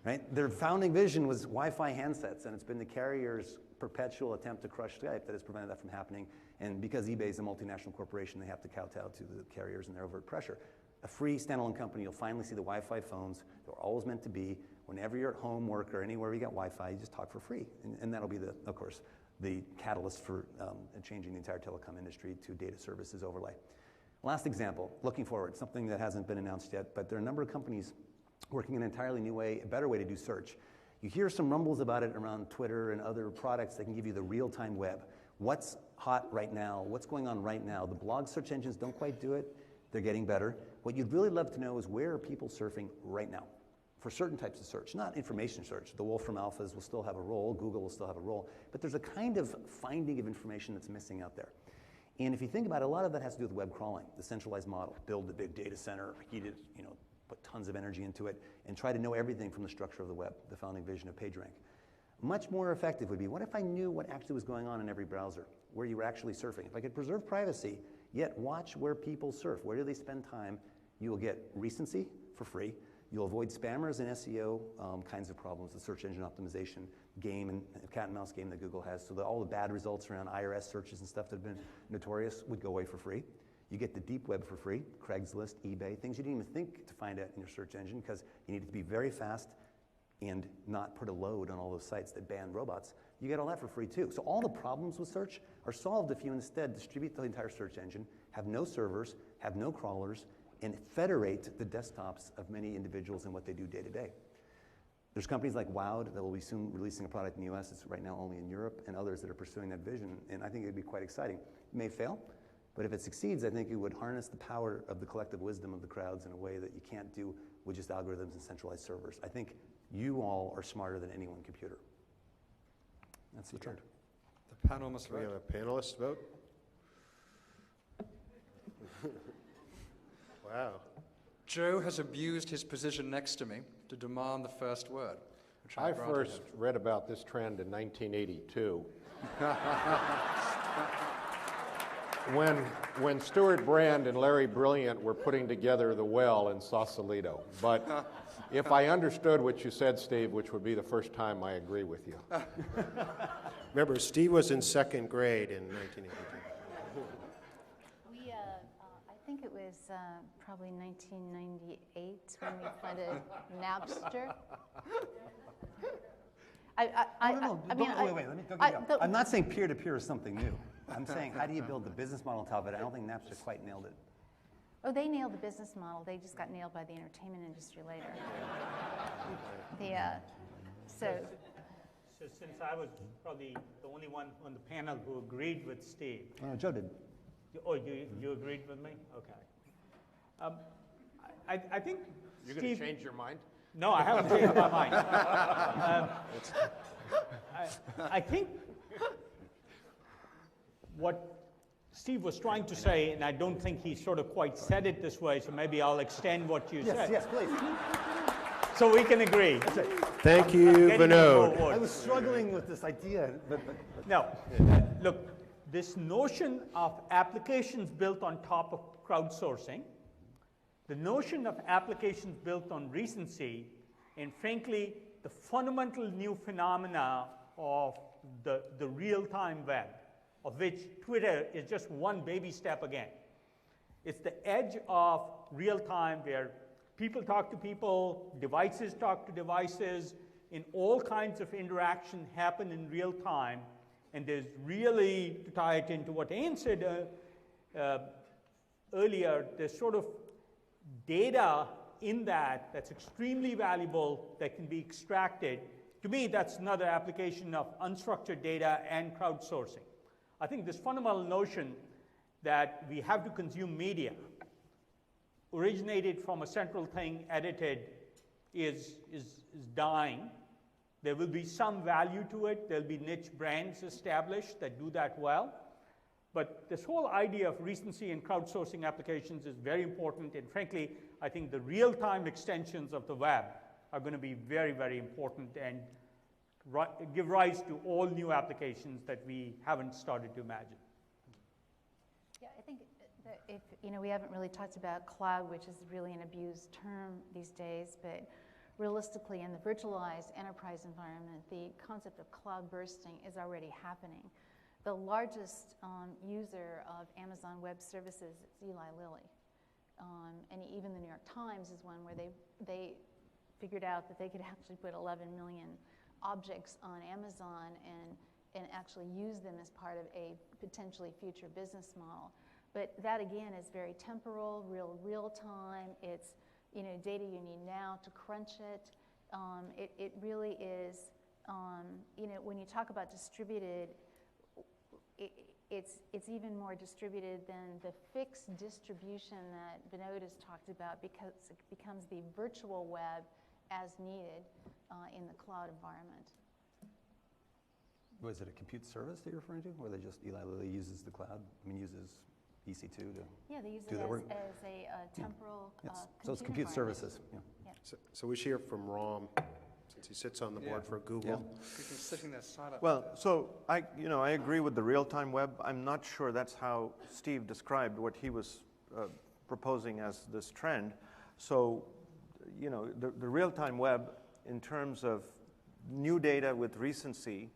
Right? Their founding vision was Wi-Fi handsets, and it's been the carrier's perpetual attempt to crush Skype that has prevented that from happening. And because eBay is a multinational corporation, they have to kowtow to the carriers and their overt pressure. A free standalone company, you'll finally see the Wi-Fi phones. They're always meant to be. Whenever you're at home, work, or anywhere you got Wi-Fi, you just talk for free. And that'll be, of course, the catalyst for changing the entire telecom industry to data services overlay. Last example, looking forward, something that hasn't been announced yet, but there are a number of companies working in an entirely new way, a better way to do search. You hear some rumbles about it around Twitter and other products that can give you the real-time web. What's hot right now? What's going on right now? The blog search engines don't quite do it. They're getting better. What you'd really love to know is where are people surfing right now for certain types of search, not information search. The Wolfram Alphas will still have a role, Google will still have a role, but there's a kind of finding of information that's missing out there. And if you think about it, a lot of that has to do with web crawling, the centralized model. Build the big data center, heat it, put tons of energy into it, and try to know everything from the structure of the web, the founding vision of PageRank. Much more effective would be, what if I knew what actually was going on in every browser, where you were actually surfing? If I could preserve privacy, yet watch where people surf, where do they spend time, you will get recency for free. You'll avoid spammers and SEO kinds of problems, the search engine optimization game and cat and mouse game that Google has, so that all the bad results around IRS searches and stuff that have been notorious would go away for free. You get the deep web for free, Craigslist, eBay, things you didn't even think to find out in your search engine because you need it to be very fast and not put a load on all those sites that ban robots. You get all that for free too. So all the problems with search are solved if you instead distribute the entire search engine, have no servers, have no crawlers, and federate the desktops of many individuals in what they do day to day. There's companies like Wowd that will be soon releasing a product in the US. It's right now only in Europe, and others that are pursuing that vision, and I think it would be quite exciting. It may fail, but if it succeeds, I think it would harness the power of the collective wisdom of the crowds in a way that you can't do with just algorithms and centralized servers. I think you all are smarter than any one computer. That's the trend. The panel must We vote. have a panelist vote. Wow. Joe has abused his position next to me to demand the first word, which I I granted first him. read about this trend in 1982. when Stuart Brand and Larry Brilliant were putting together the well in Sausalito. But if I understood what you said, Steve, which would be the first time, I agree with you. Remember, Steve was in second grade in 1982. I think it was probably 1998 when we funded Napster. Wait, let me go get you. I'm not saying peer-to-peer is something new. I'm saying, how do you build the business model on top of it? I don't think Napster quite nailed it. Oh, they nailed the business model. They just got nailed by the entertainment industry later. So since I was probably the only one on the panel who agreed with Steve. Joe did. Oh, you agreed with me? Okay. I think You're going to change your mind? No, I haven't changed my mind. I think what Steve was trying to say, and I don't think he sort of quite said it this way, so maybe I'll extend what you said. Yes, please. So we can agree. Thank you, Vinod. I was struggling with this idea. No, look, this notion of applications built on top of crowdsourcing, the notion of applications built on recency, and frankly, the fundamental new phenomena of the real-time web, of which Twitter is just one baby step again. It's the edge of real-time where people talk to people, devices talk to devices, and all kinds of interaction happen in real time. And there's really, to tie it into what Anne said earlier, there's sort of data in that's extremely valuable that can be extracted. To me, that's another application of unstructured data and crowdsourcing. I think this fundamental notion that we have to consume media originated from a central thing, edited, is dying. There will be some value to it. There'll be niche brands established that do that well. But this whole idea of recency and crowdsourcing applications is very important. And frankly, I think the real-time extensions of the web are going to be very, very important and give rise to all new applications that we haven't started to imagine. yeah, I think that if, we haven't really talked about cloud, which is really an abused term these days, but realistically in the virtualized enterprise environment, the concept of cloud bursting is already happening. The largest user of Amazon Web Services is Eli Lilly. And even the New York Times is one where they figured out that they could actually put 11 million objects on Amazon and actually use them as part of a potentially future business model. But that, again, is very temporal, real time. It's data you need now to crunch it. It really is, when you talk about distributed, it's even more distributed than the fixed distribution that Vinod has talked about, because it becomes the virtual web as needed in the cloud environment. Was it a compute service that you're referring to, where they just, Eli Lilly uses the cloud, uses EC2 to Yeah, they use do it that work? as a temporal So it's compute services. Yeah. So we should hear from Ram, since he sits on the board for Google. We've been sitting there silent. Well, so I agree with the real-time web. I'm not sure that's how Steve described what he was proposing as this trend. So, the real-time web, in terms of new data with recency,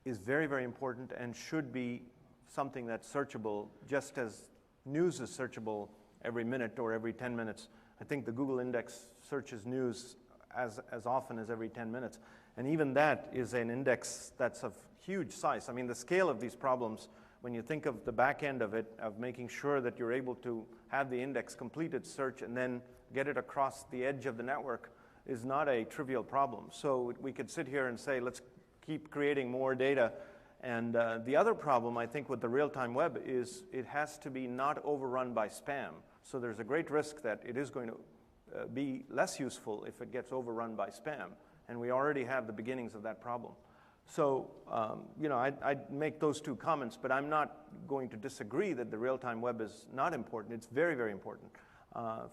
is very, very important and should be something that's searchable, just as news is searchable every minute or every 10 minutes. I think the Google index searches news as often as every 10 minutes. And even that is an index that's of huge size. I mean, the scale of these problems, when you think of the back end of it, of making sure that you're able to have the index complete its search and then get it across the edge of the network, is not a trivial problem. So we could sit here and say, let's keep creating more data. And the other problem, I think, with the real-time web is it has to be not overrun by spam. So there's a great risk that it is going to be less useful if it gets overrun by spam. And we already have the beginnings of that problem. So, I'd make those two comments, but I'm not going to disagree that the real-time web is not important. It's very, very important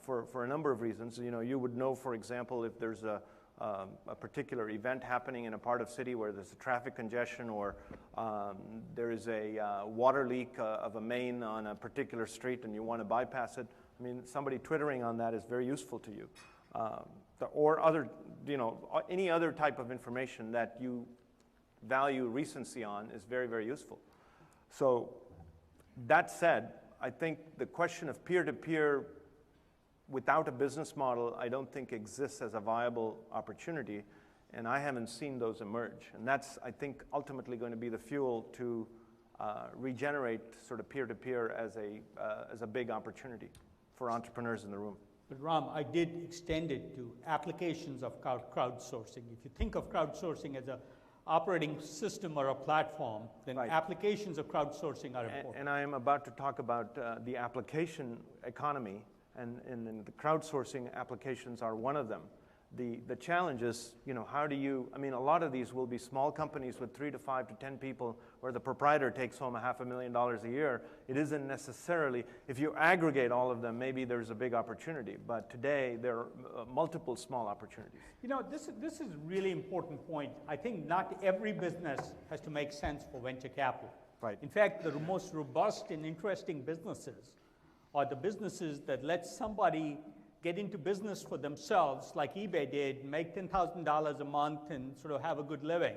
for a number of reasons. You would know, for example, if there's a a particular event happening in a part of city where there's a traffic congestion, or there is a water leak of a main on a particular street and you want to bypass it. I mean, somebody twittering on that is very useful to you. Or other, any other type of information that you value recency on is very, very useful. So that said, I think the question of peer-to-peer without a business model, I don't think exists as a viable opportunity, and I haven't seen those emerge. And that's, I think, ultimately going to be the fuel to regenerate sort of peer-to-peer as a big opportunity for entrepreneurs in the room. But Ram, I did extend it to applications of crowdsourcing. If you think of crowdsourcing as an operating system or a platform, then Right. applications of crowdsourcing are important. And I am about to talk about the application economy, and the crowdsourcing applications are one of them. The challenge is, how do you, I mean, a lot of these will be small companies with 3 to 5 to 10 people where the proprietor takes home $500,000 a year. It isn't necessarily, if you aggregate all of them, maybe there's a big opportunity. But today, there are multiple small opportunities. This is a really important point. I think not every business has to make sense for venture capital. Right. In fact, the most robust and interesting businesses are the businesses that let somebody get into business for themselves, like eBay did, make $10,000 a month and sort of have a good living.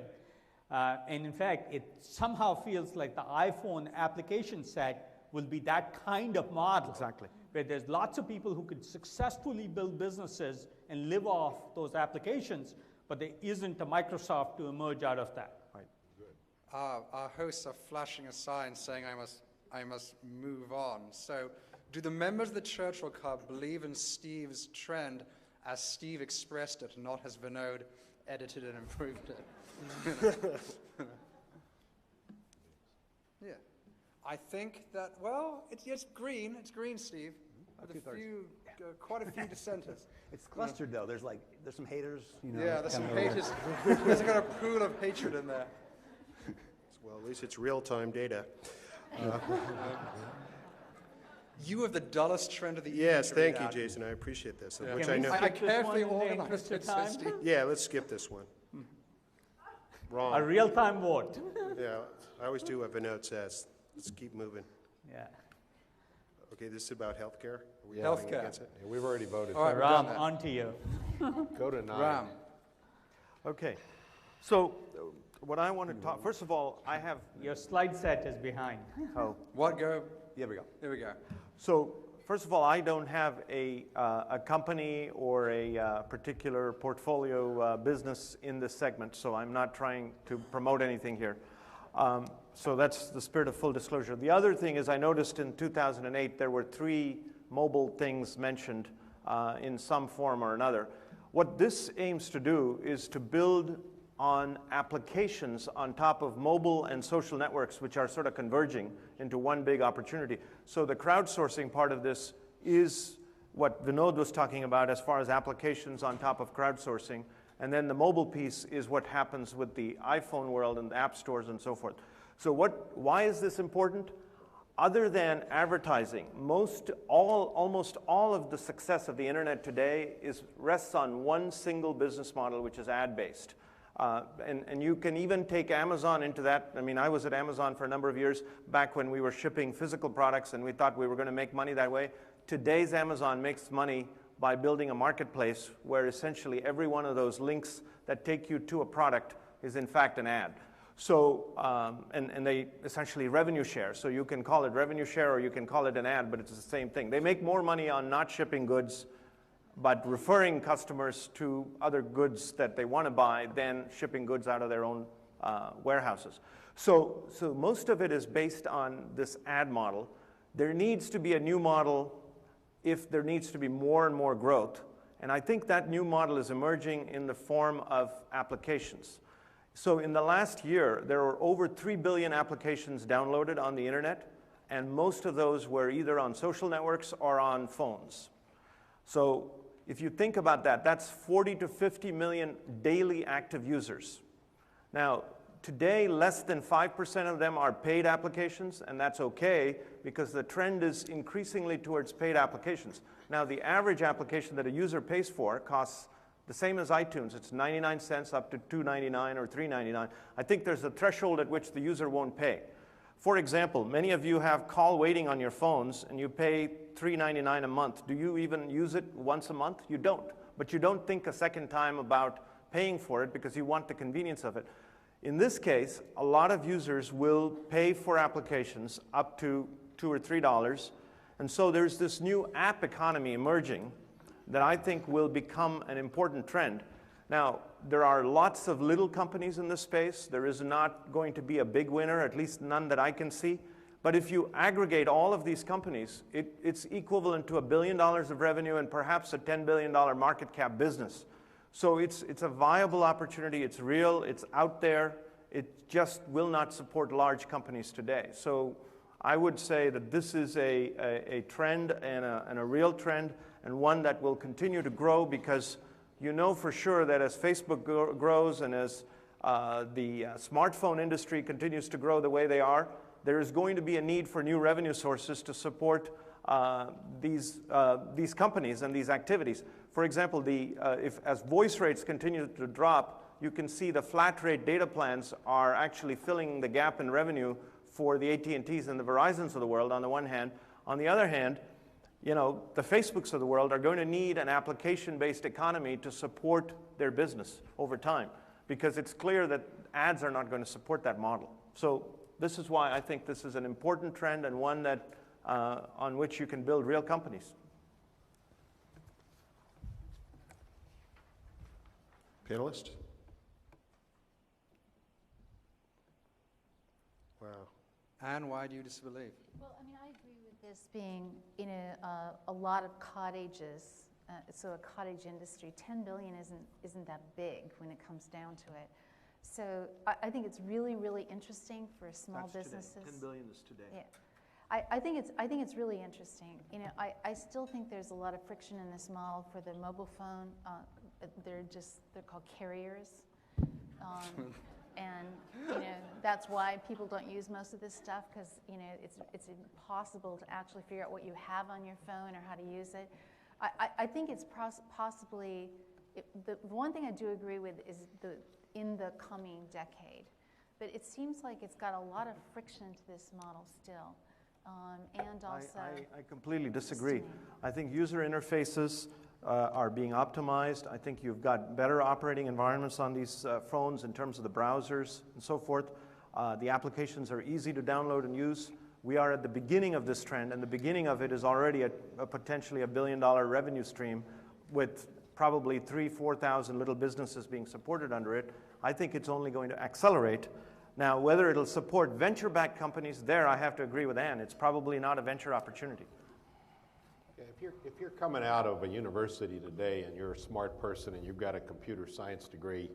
And in fact, it somehow feels like the iPhone application set will be that kind of model. Exactly. Where there's lots of people who could successfully build businesses and live off those applications, but there isn't a Microsoft to emerge out of that. Right. Our hosts are flashing a sign saying I must move on. So, do the members of the Churchill Club believe in Steve's trend as Steve expressed it, not as Vinod edited and improved it? Yeah. I think that, well, it's green. It's green, Steve. With quite a few dissenters. It's clustered though. There's some haters. Yeah, there's some kinda over there. haters. There's got a pool of hatred in there. Well, at least it's real-time data. You have the dullest trend of the evening. Yes, to thank read you, out. Jason. I appreciate this. Yeah. Which Can I we know. I skip this carefully one in the organized interest of it, so time? Steve. Yeah, let's skip this one. A Wrong. real-time vote. Yeah, I always do what Vinod says. Let's keep moving. Yeah. Okay, this is about healthcare? Are we Healthcare. voting against it? Yeah, we've already voted. All right, So we're done Ram, then. on to you. go to 9. Ram. Okay. So what I want to talk, first of all, I have, Your slide set is behind. What go? There we go. There we go. so first of all, I don't have a company or a particular portfolio business in this segment, so I'm not trying to promote anything here. So that's the spirit of full disclosure. The other thing is I noticed in 2008 there were 3 mobile things mentioned in some form or another. What this aims to do is to build on applications on top of mobile and social networks, which are sort of converging into one big opportunity. So the crowdsourcing part of this is what Vinod was talking about as far as applications on top of crowdsourcing. And then the mobile piece is what happens with the iPhone world and the app stores and so forth. So why is this important? Other than advertising, almost all of the success of the internet today rests on one single business model, which is ad-based. And you can even take Amazon into that. I mean, I was at Amazon for a number of years back when we were shipping physical products and we thought we were going to make money that way. Today's Amazon makes money by building a marketplace where essentially every one of those links that take you to a product is in fact an ad. So, and they essentially revenue share. So you can call it revenue share or you can call it an ad, but it's the same thing. They make more money on not shipping goods, but referring customers to other goods that they want to buy than shipping goods out of their own warehouses. So most of it is based on this ad model. There needs to be a new model if there needs to be more and more growth. And I think that new model is emerging in the form of applications. So in the last year, there were over 3 billion applications downloaded on the internet, and most of those were either on social networks or on phones. So if you think about that, that's 40 to 50 million daily active users. Now, today, less than 5% of them are paid applications, and that's okay because the trend is increasingly towards paid applications. Now, the average application that a user pays for costs The same as iTunes. It's 99 cents up to $2.99 or $3.99. I think there's a threshold at which the user won't pay. For example, many of you have call waiting on your phones and you pay $3.99 a month. Do you even use it once a month? You don't. But you don't think a second time about paying for it because you want the convenience of it. In this case, a lot of users will pay for applications up to $2 or $3. And so there's this new app economy emerging that I think will become an important trend. Now, there are lots of little companies in this space. There is not going to be a big winner, at least none that I can see. But if you aggregate all of these companies, it's equivalent to $1 billion of revenue and perhaps a $10 billion market cap business. So it's a viable opportunity. It's real. It's out there. It just will not support large companies today. So I would say that this is a trend and a real trend, and one that will continue to grow, because you know for sure that as Facebook grows and as the smartphone industry continues to grow the way they are, there is going to be a need for new revenue sources to support these companies and these activities. For example, as voice rates continue to drop, you can see the flat rate data plans are actually filling the gap in revenue for the AT&Ts and the Verizons of the world on the one hand. On the other hand, you know, the Facebooks of the world are going to need an application-based economy to support their business over time, because it's clear that ads are not going to support that model. So this is why I think this is an important trend and one that on which you can build real companies. Panelist? Wow. And why do you disbelieve? Well, I mean, I agree with this being, you know, a lot of cottages, so a cottage industry. 10 billion isn't that big when it comes down to it. So I think it's really, really interesting for small businesses. Today. 10 billion is today. Yeah. I think it's really interesting. You know, I still think there's a lot of friction in this model for the mobile phone. They're called carriers. And you know, that's why people don't use most of this stuff, because you know it's impossible to actually figure out what you have on your phone or how to use it. I think it's possibly the one thing I do agree with is in the coming decade, but it seems like it's got a lot of friction to this model still, and also I completely disagree. I think user interfaces are being optimized. I think you've got better operating environments on these phones in terms of the browsers and so forth. The applications are easy to download and use. We are at the beginning of this trend, and the beginning of it is already a potentially $1 billion revenue stream with probably 3,000-4,000 little businesses being supported under it. I think it's only going to accelerate. Now, whether it'll support venture-backed companies, there I have to agree with Ann. It's probably not a venture opportunity. If you're coming out of a university today and you're a smart person and you've got a computer science degree,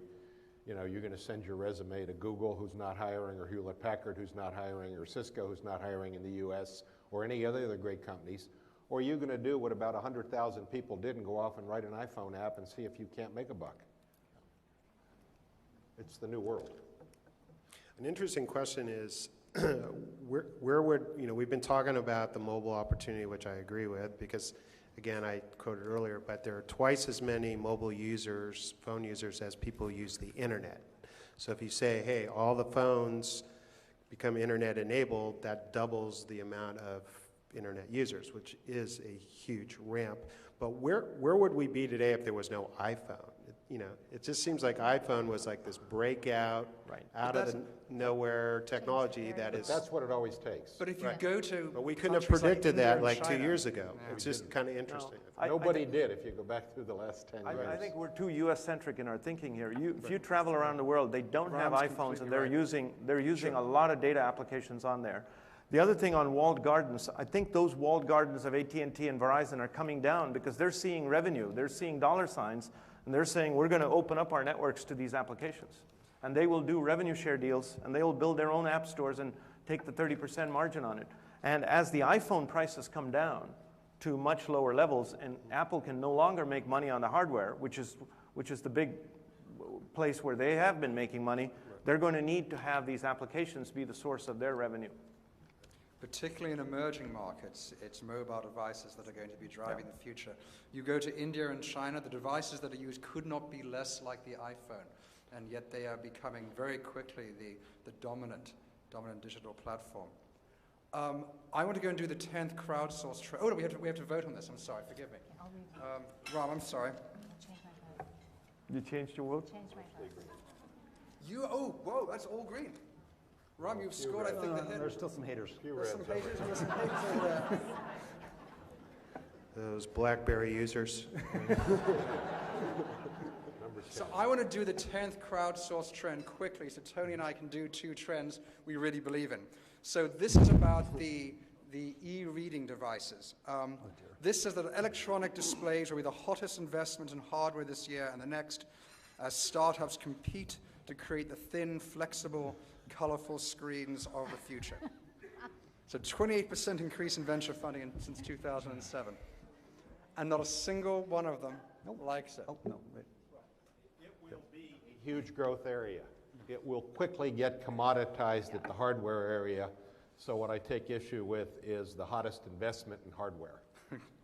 you know, you're going to send your resume to Google, who's not hiring, or Hewlett-Packard, who's not hiring, or Cisco, who's not hiring in the U.S., or any other great companies, or you're going to do what about 100,000 people did and go off and write an iPhone app and see if you can't make a buck. It's the new world. An interesting question is, where would, you know, we've been talking about the mobile opportunity, which I agree with, because, again, I quoted earlier, but there are twice as many mobile users, phone users, as people use the internet. So if you say, hey, all the phones become internet enabled, that doubles the amount of internet users, which is a huge ramp. But where would we be today if there was no iPhone? You know, it just seems like iPhone was like this breakout, out of the nowhere technology that is. That's what it always takes. But if you go to But we couldn't have countries like predicted India that and like 2 China, years ago. Yeah. It's just kind of interesting. Nobody did if you go back through the last 10 years. I think we're too U.S.-centric in our thinking here. If you travel around the world, they don't have Ron's iPhones, and completely they're using a lot of data applications on there. The other thing on walled gardens, I think those walled gardens of AT&T and Verizon are coming down because they're seeing revenue, they're seeing dollar signs, and they're saying we're going to open up our networks to these applications. And they will do revenue share deals, and they will build their own app stores and take the 30% margin on it. And as the iPhone prices come down to much lower levels, and Apple can no longer make money on the hardware, which is the big place where they have been making money, they're going to need to have these applications be the source of their revenue. particularly in emerging markets, it's mobile devices that are going to be driving the future. You go to India and China, the devices that are used could not be less like the iPhone, and yet they are becoming very quickly the dominant digital platform. I want to go and do the 10th crowdsourced trend. Oh, no, we have to vote on this. I'm sorry, forgive me. I'll read Ram, I'm sorry. change my vote. You changed your vote? Change my vote. Whoa, that's all green. Ram, you've scored, I think, the hit. There's still some haters. There's some haters over there. Those BlackBerry users. So I want to do the 10th crowdsourced trend quickly so Tony and I can do 2 trends we really believe in. So this is about the e-reading devices. This is that electronic displays will be the hottest investment in hardware this year and the next as startups compete to create the thin, flexible, colorful screens of the future. So 28% increase in venture funding since 2007. And not a single one of them likes it. Oh, no, wait. It will be a huge growth area. It will quickly get commoditized at the hardware area. So what I take issue with is the hottest investment in hardware.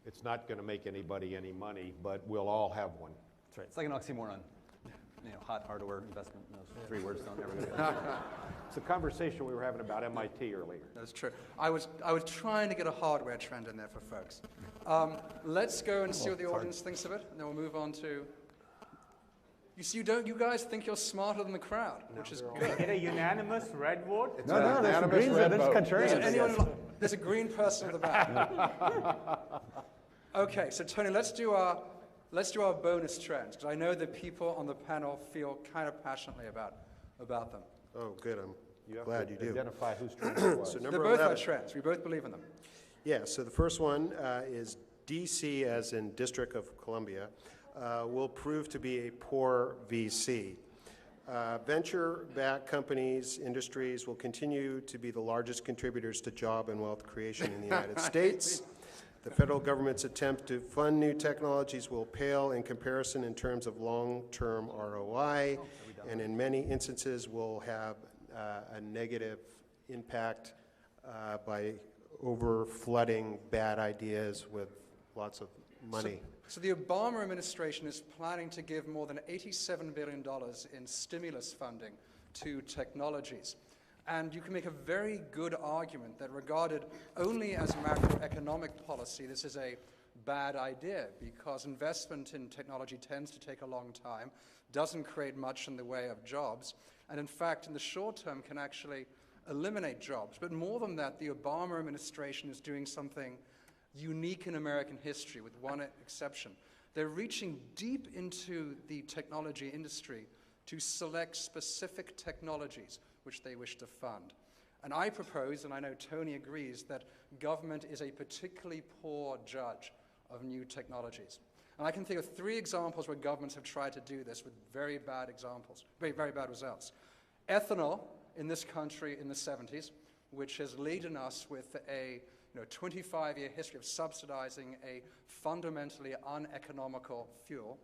It's not going to make anybody any money, but we'll all have one. That's right. It's like an oxymoron. You know, hot hardware investment. Those 3 words don't ever go together. It's a conversation we were having about MIT earlier. That's true. I was trying to get a hardware trend in there for folks. Let's go and see what the audience thinks of it, and then we'll move on to. You see, you guys think you're smarter than the crowd, which is good. Get a unanimous red vote? No, there's some greens there. There's contrarians. There's a green person at the back. Okay, so Tony, let's do our bonus trends, because I know that people on the panel feel kind of passionately about them. Oh, good. I'm You have glad to you do. identify whose trend it was. So They're number both our 11. trends. We both believe in them. Yeah, so the first one is DC, as in District of Columbia, will prove to be a poor VC. Venture-backed companies, industries will continue to be the largest contributors to job and wealth creation in the United States. The federal government's attempt to fund new technologies will pale in comparison in terms of long-term ROI, and in many instances will have a negative impact by over-flooding bad ideas with lots of money. So the Obama administration is planning to give more than $87 billion in stimulus funding to technologies. And you can make a very good argument that regarded only as macroeconomic policy, this is a bad idea because investment in technology tends to take a long time, doesn't create much in the way of jobs, and in fact, in the short term can actually eliminate jobs. But more than that, the Obama administration is doing something unique in American history, with one exception. They're reaching deep into the technology industry to select specific technologies which they wish to fund. And I propose, and I know Tony agrees, that government is a particularly poor judge of new technologies. And I can think of 3 examples where governments have tried to do this with very bad examples, very bad results. Ethanol in this country in the 70s, which has laden us with a 25-year history of subsidizing a fundamentally uneconomical fuel.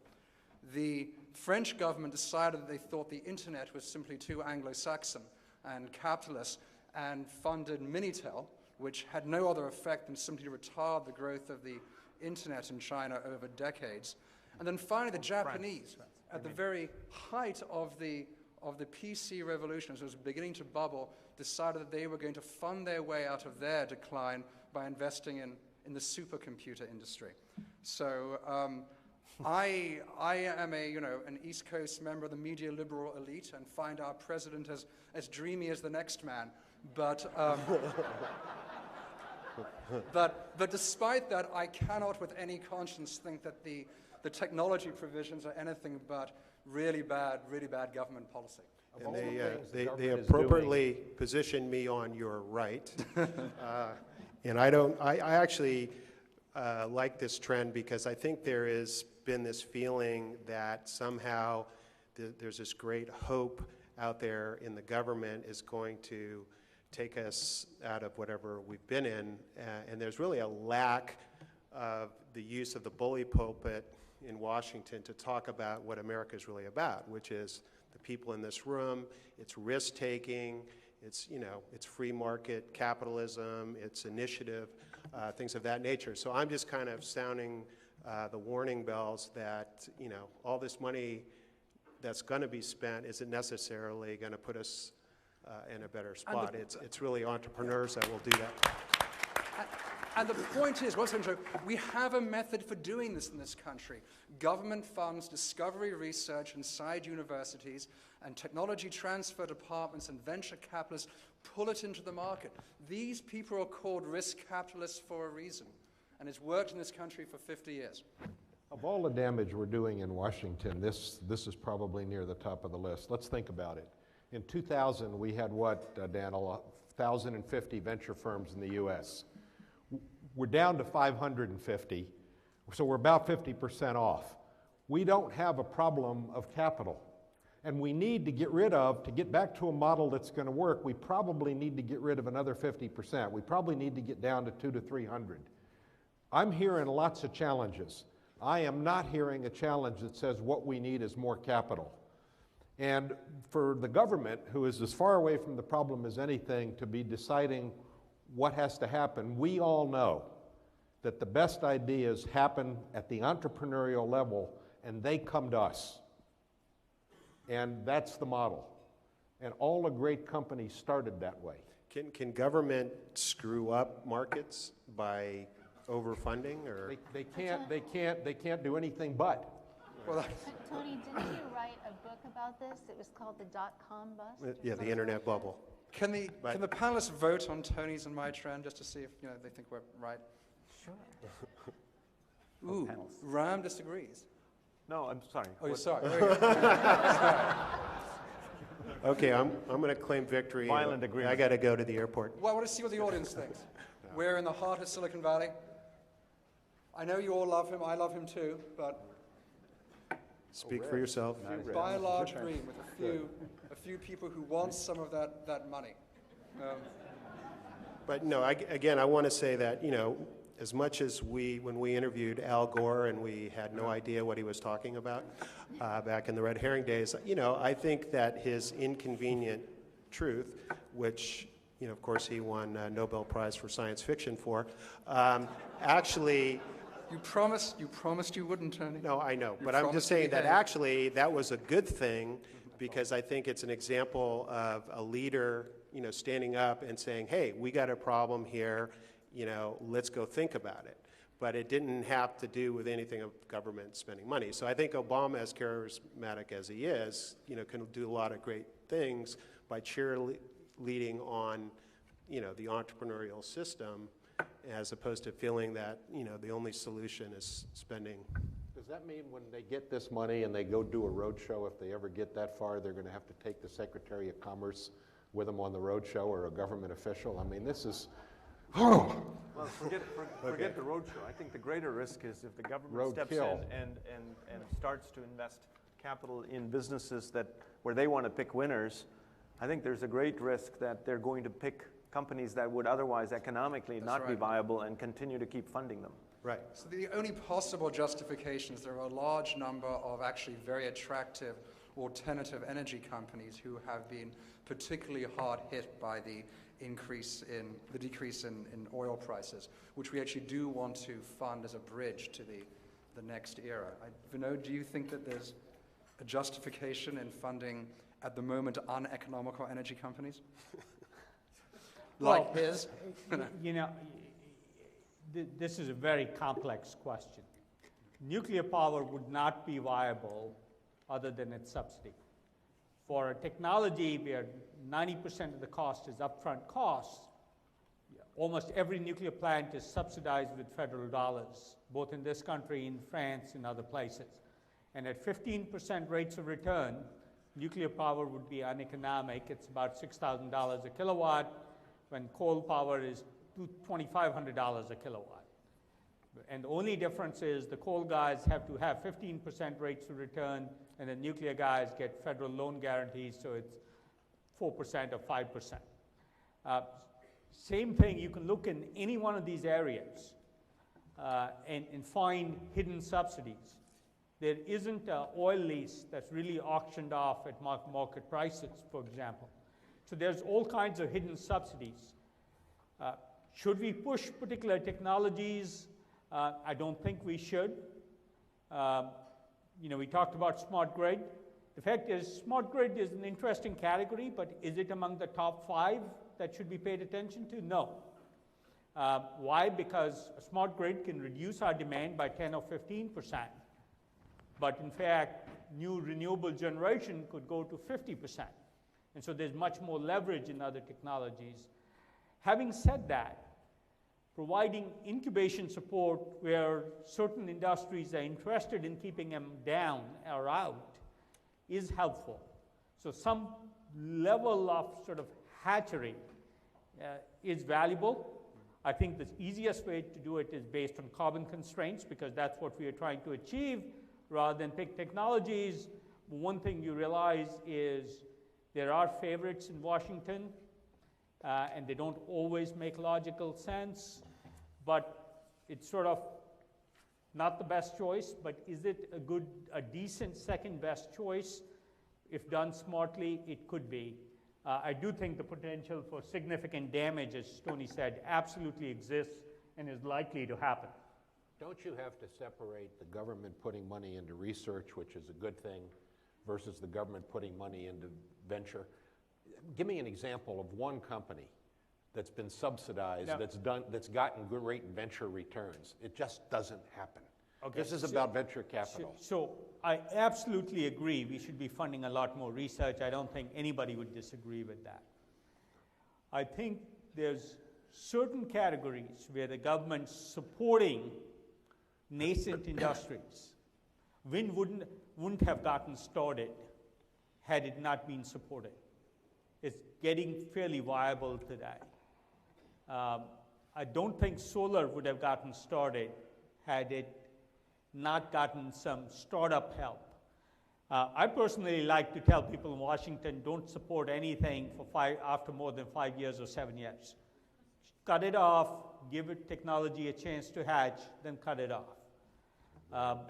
The French government decided that they thought the internet was simply too Anglo-Saxon and capitalist and funded Minitel, which had no other effect than simply to retard the growth of the internet in China over decades. And then finally the Japanese, at the very height of the PC revolution, as it was beginning to bubble, decided that they were going to fund their way out of their decline by investing in the supercomputer industry. So I am an East Coast member of the media liberal elite and find our president as dreamy as the next man. But but despite that, I cannot with any conscience think that the technology provisions are anything but really bad government policy. And they appropriately positioned me on your right. And I actually like this trend because I think there has been this feeling that somehow there's this great hope out there in the government is going to take us out of whatever we've been in. And there's really a lack of the use of the bully pulpit in Washington to talk about what America is really about, which is the people in this room, it's risk-taking, It's, it's free market capitalism, it's initiative, things of that nature. So I'm just kind of sounding the warning bells that, all this money that's going to be spent isn't necessarily going to put us in a better spot. It's really entrepreneurs that will do that. And the point is, we have a method for doing this in this country. Government funds discovery research inside universities, and technology transfer departments and venture capitalists pull it into the market. These people are called risk capitalists for a reason, and it's worked in this country for 50 years. Of all the damage we're doing in Washington, this is probably near the top of the list. Let's think about it. In 2000, we had what, Dan, 1,050 venture firms in the U.S. We're down to 550, so we're about 50% off. We don't have a problem of capital, and we need to get back to a model that's going to work, we probably need to get rid of another 50%. We probably need to get down to 200 to 300. I'm hearing lots of challenges. I am not hearing a challenge that says what we need is more capital. And for the government, who is as far away from the problem as anything, to be deciding what has to happen, we all know that the best ideas happen at the entrepreneurial level, and they come to us. And that's the model. And all the great companies started that way. Can government screw up markets by overfunding, or? They can't do anything but. Tony, didn't you write a book about this? It was called The .com Bust? Yeah, the internet bubble. Can the panelists vote on Tony's and my trend just to see if they think we're right? Sure. Ooh, Ram disagrees. No, I'm sorry. Oh, you're sorry. Okay, I'm going to claim victory. Violent agreement. I got to go to the airport. Well, I want to see what the audience thinks. We're in the heart of Silicon Valley. I know you all love him. I love him too, but Speak for yourself. by a large agree with a few people who want some of that money. But no, again, I want to say that, as much as when we interviewed Al Gore and we had no idea what he was talking about back in the red herring days, I think that his inconvenient truth, which, of course he won a Nobel Prize for science fiction for, actually... You promised you wouldn't, Tony. No, I know, but I'm just saying that actually that was a good thing, because I think it's an example of a leader, standing up and saying, hey, we got a problem here, let's go think about it. But it didn't have to do with anything of government spending money. So I think Obama, as charismatic as he is, can do a lot of great things by cheerleading on, the entrepreneurial system, as opposed to feeling that, the only solution is spending. Does that mean when they get this money and they go do a road show, if they ever get that far, they're going to have to take the Secretary of Commerce with them on the road show, or a government official? I mean, this is... Well, forget the road show. I think the greater risk is if the government steps in and starts to invest capital in businesses where they want to pick winners. I think there's a great risk that they're going to pick companies that would otherwise economically not be viable and continue to keep funding them. Right. So the only possible justification is there are a large number of actually very attractive alternative energy companies who have been particularly hard hit by the decrease in oil prices, which we actually do want to fund as a bridge to the next era. Vinod, do you think that there's a justification in funding at the moment uneconomical energy companies? Like his? This is a very complex question. Nuclear power would not be viable other than its subsidy. For a technology where 90% of the cost is upfront costs, almost every nuclear plant is subsidized with federal dollars, both in this country, in France, and other places. And at 15% rates of return, nuclear power would be uneconomic. It's about $6,000 a kilowatt, when coal power is $2,500 a kilowatt. And the only difference is the coal guys have to have 15% rates of return, and the nuclear guys get federal loan guarantees, so it's 4% or 5%. Same thing, you can look in any one of these areas and find hidden subsidies. There isn't an oil lease that's really auctioned off at market prices, for example. So there's all kinds of hidden subsidies. Should we push particular technologies? I don't think we should. We talked about smart grid. The fact is, smart grid is an interesting category, but is it among the top 5 that should be paid attention to? No. Why? Because a smart grid can reduce our demand by 10 or 15%. But in fact, new renewable generation could go to 50%. And so there's much more leverage in other technologies. Having said that, providing incubation support where certain industries are interested in keeping them down or out is helpful. So some level of sort of hatchery is valuable. I think the easiest way to do it is based on carbon constraints, because that's what we are trying to achieve, rather than pick technologies. One thing you realize is there are favorites in Washington, and they don't always make logical sense, but it's sort of not the best choice, but is it a decent second best choice? If done smartly, it could be. I do think the potential for significant damage, as Tony said, absolutely exists and is likely to happen. Don't you have to separate the government putting money into research, which is a good thing, versus the government putting money into venture? Give me an example of one company that's been subsidized, that's gotten great venture returns. It just doesn't happen. Okay. This is about venture capital. So I absolutely agree we should be funding a lot more research. I don't think anybody would disagree with that. I think there's certain categories where the government's supporting nascent industries. Wind wouldn't have gotten started had it not been supported. It's getting fairly viable today. I don't think solar would have gotten started had it not gotten some startup help. I personally like to tell people in Washington, don't support anything after more than 5 years or 7 years. Cut it off, give it technology a chance to hatch, then cut it off.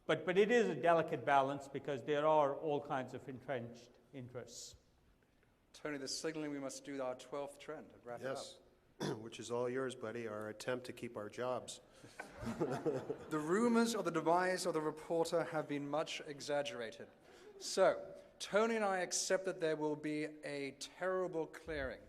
But it is a delicate balance because there are all kinds of entrenched interests. Tony, the signaling we must do our 12th trend and wrap it up. Yes, which is all yours, buddy, our attempt to keep our jobs. The rumors of the demise of the reporter have been much exaggerated. So, Tony and I accept that there will be a terrible clearing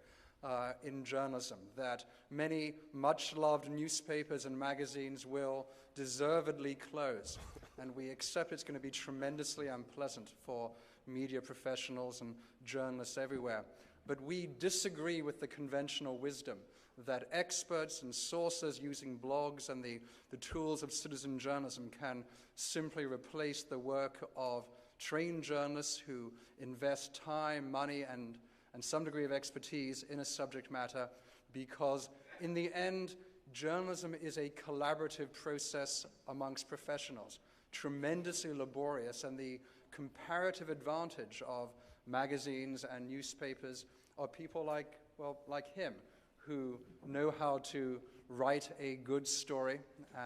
in journalism, that many much-loved newspapers and magazines will deservedly close. And we accept it's going to be tremendously unpleasant for media professionals and journalists everywhere. But we disagree with the conventional wisdom that experts and sources using blogs and the tools of citizen journalism can simply replace the work of trained journalists who invest time, money, and some degree of expertise in a subject matter, because in the end, journalism is a collaborative process amongst professionals, tremendously laborious, and the comparative advantage of magazines and newspapers are people like him, who know how to write a good story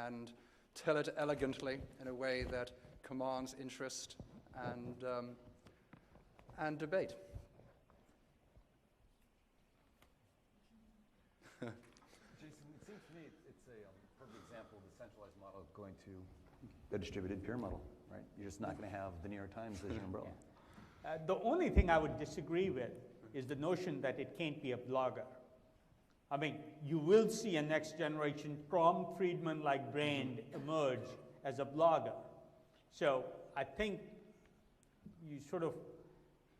and tell it elegantly in a way that commands interest and debate. Jason, it seems to me it's a perfect example of the centralized model going to a distributed peer model, right? You're just not going to have the New York Times as your umbrella. The only thing I would disagree with is the notion that it can't be a blogger. I mean, you will see a next generation Tom Friedman-like brand emerge as a blogger. So I think you sort of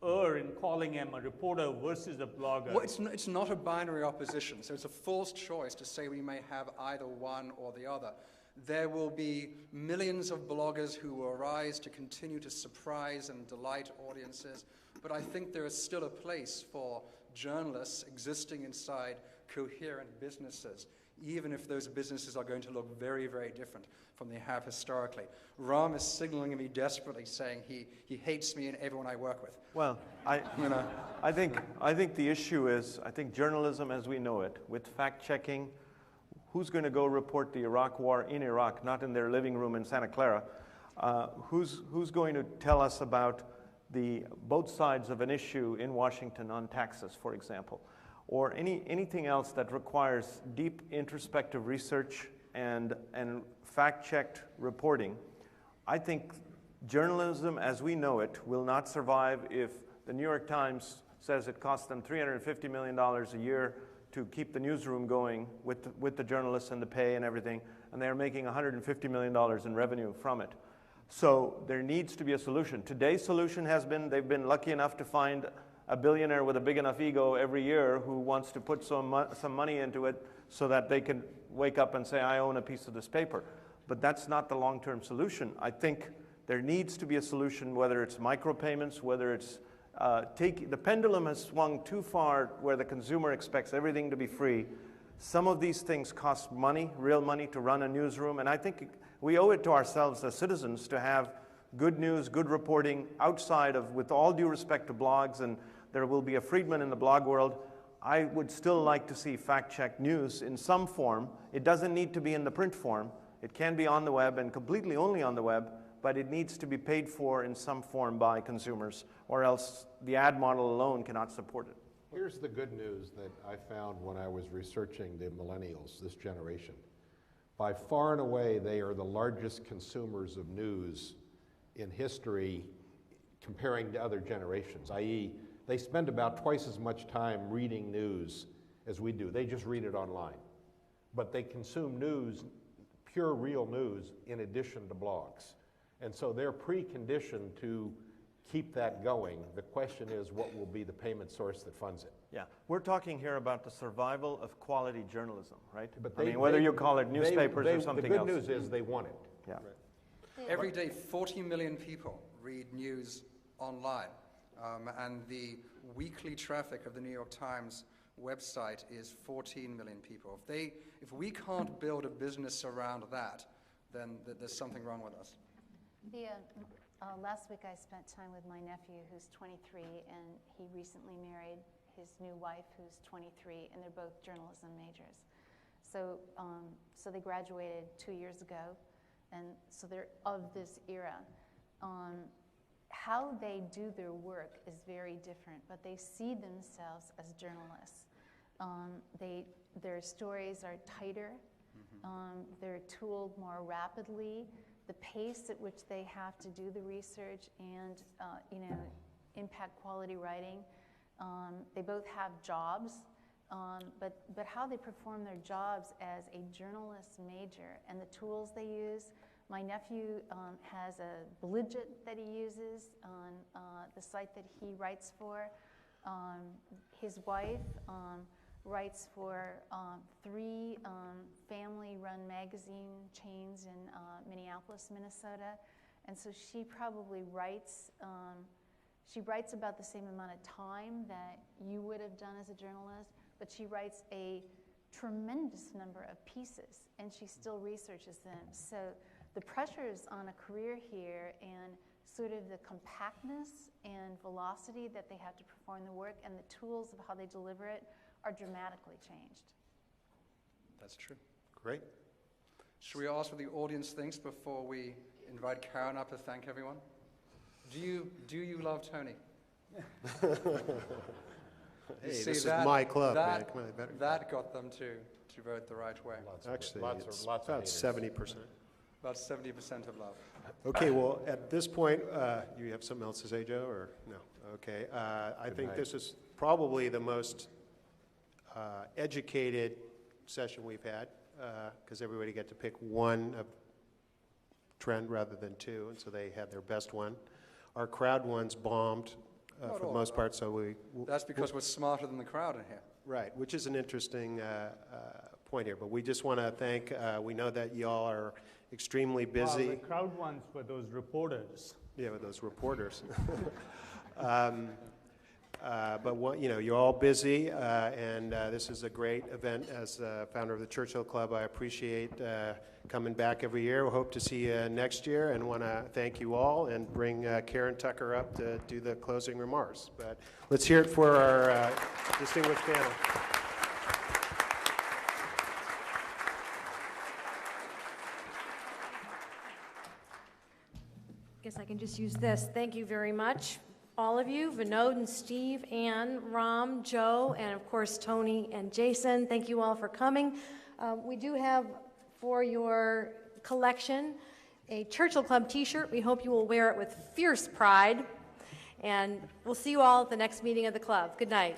err in calling him a reporter versus a blogger. Well, it's not a binary opposition, so it's a false choice to say we may have either one or the other. There will be millions of bloggers who will arise to continue to surprise and delight audiences, but I think there is still a place for journalists existing inside coherent businesses, even if those businesses are going to look very, very different from they have historically. Ram is signaling me desperately, saying he hates me and everyone I work with. Well, I think the issue is, I think journalism as we know it, with fact-checking, who's going to go report the Iraq war in Iraq, not in their living room in Santa Clara? Who's going to tell us about both sides of an issue in Washington on taxes, for example, or anything else that requires deep introspective research and fact-checked reporting, I think journalism as we know it will not survive if the New York Times says it costs them $350 million a year to keep the newsroom going with the journalists and the pay and everything, and they're making $150 million in revenue from it. So there needs to be a solution. Today's solution has been, they've been lucky enough to find a billionaire with a big enough ego every year who wants to put some money into it so that they can wake up and say, I own a piece of this paper. But that's not the long-term solution. I think there needs to be a solution, whether it's micropayments, whether it's the pendulum has swung too far where the consumer expects everything to be free. Some of these things cost money, real money, to run a newsroom, and I think we owe it to ourselves as citizens to have good news, good reporting outside of, with all due respect to blogs, and there will be a Friedman in the blog world. I would still like to see fact-checked news in some form. It doesn't need to be in the print form. It can be on the web and completely only on the web, but it needs to be paid for in some form by consumers, or else the ad model alone cannot support it. Here's the good news that I found when I was researching the millennials, this generation. By far and away, they are the largest consumers of news in history comparing to other generations, i.e., they spend about twice as much time reading news as we do. They just read it online. But they consume news, pure real news, in addition to blogs. And so they're preconditioned to keep that going. The question is, what will be the payment source that funds it? Yeah, we're talking here about the survival of quality journalism, right? But I mean, whether you call it newspapers or something else. The good news is they want it. Yeah. Yeah. Every day, 40 million people read news online. And the weekly traffic of the New York Times website is 14 million people. If we can't build a business around that, then there's something wrong with us. Last week I spent time with my nephew who's 23, and he recently married his new wife who's 23, and they're both journalism majors. So they graduated 2 years ago, and so they're of this era. How they do their work is very different, but they see themselves as journalists. Their stories are tighter, they're tooled more rapidly. The pace at which they have to do the research and impact quality writing. They both have jobs, but how they perform their jobs as a journalist major and the tools they use. My nephew has a Blidget that he uses on the site that he writes for. His wife writes for 3 family-run magazine chains in Minneapolis, Minnesota, and so she probably writes. She writes about the same amount of time that you would have done as a journalist, but she writes a tremendous number of pieces, and she still researches them. So the pressures on a career here and sort of the compactness and velocity that they have to perform the work and the tools of how they deliver it are dramatically changed. That's true. Great. Should we ask what the audience thinks before we invite Karen up to thank everyone? Do you love Tony? Hey, this is my club, man. Come on, better. That got them to vote the right way. Actually, it's lots of about haters. 70%. About 70% of love. Okay, well, at this point, you have something else to say, Joe, or no? Okay, I think this is probably the most educated session we've had, because everybody got to pick one trend rather than 2, and so they had their best one. Our crowd ones bombed for the most part, so That's because we're smarter than the crowd in here. Right, which is an interesting point here, but we just want to thank, we know that y'all are extremely busy. The crowd ones for those reporters. Yeah, with those reporters. But you're all busy, and this is a great event. As founder of the Churchill Club, I appreciate coming back every year. We hope to see you next year, and want to thank you all and bring Karen Tucker up to do the closing remarks. But let's hear it for our distinguished panel. Guess I can just use this. Thank you very much all of you, Vinod and Steve, Ann, Ram, Joe, and of course Tony and Jason. Thank you all for coming. We do have for your collection a Churchill Club t-shirt. We hope you will wear it with fierce pride. And we'll see you all at the next meeting of the club. Good night.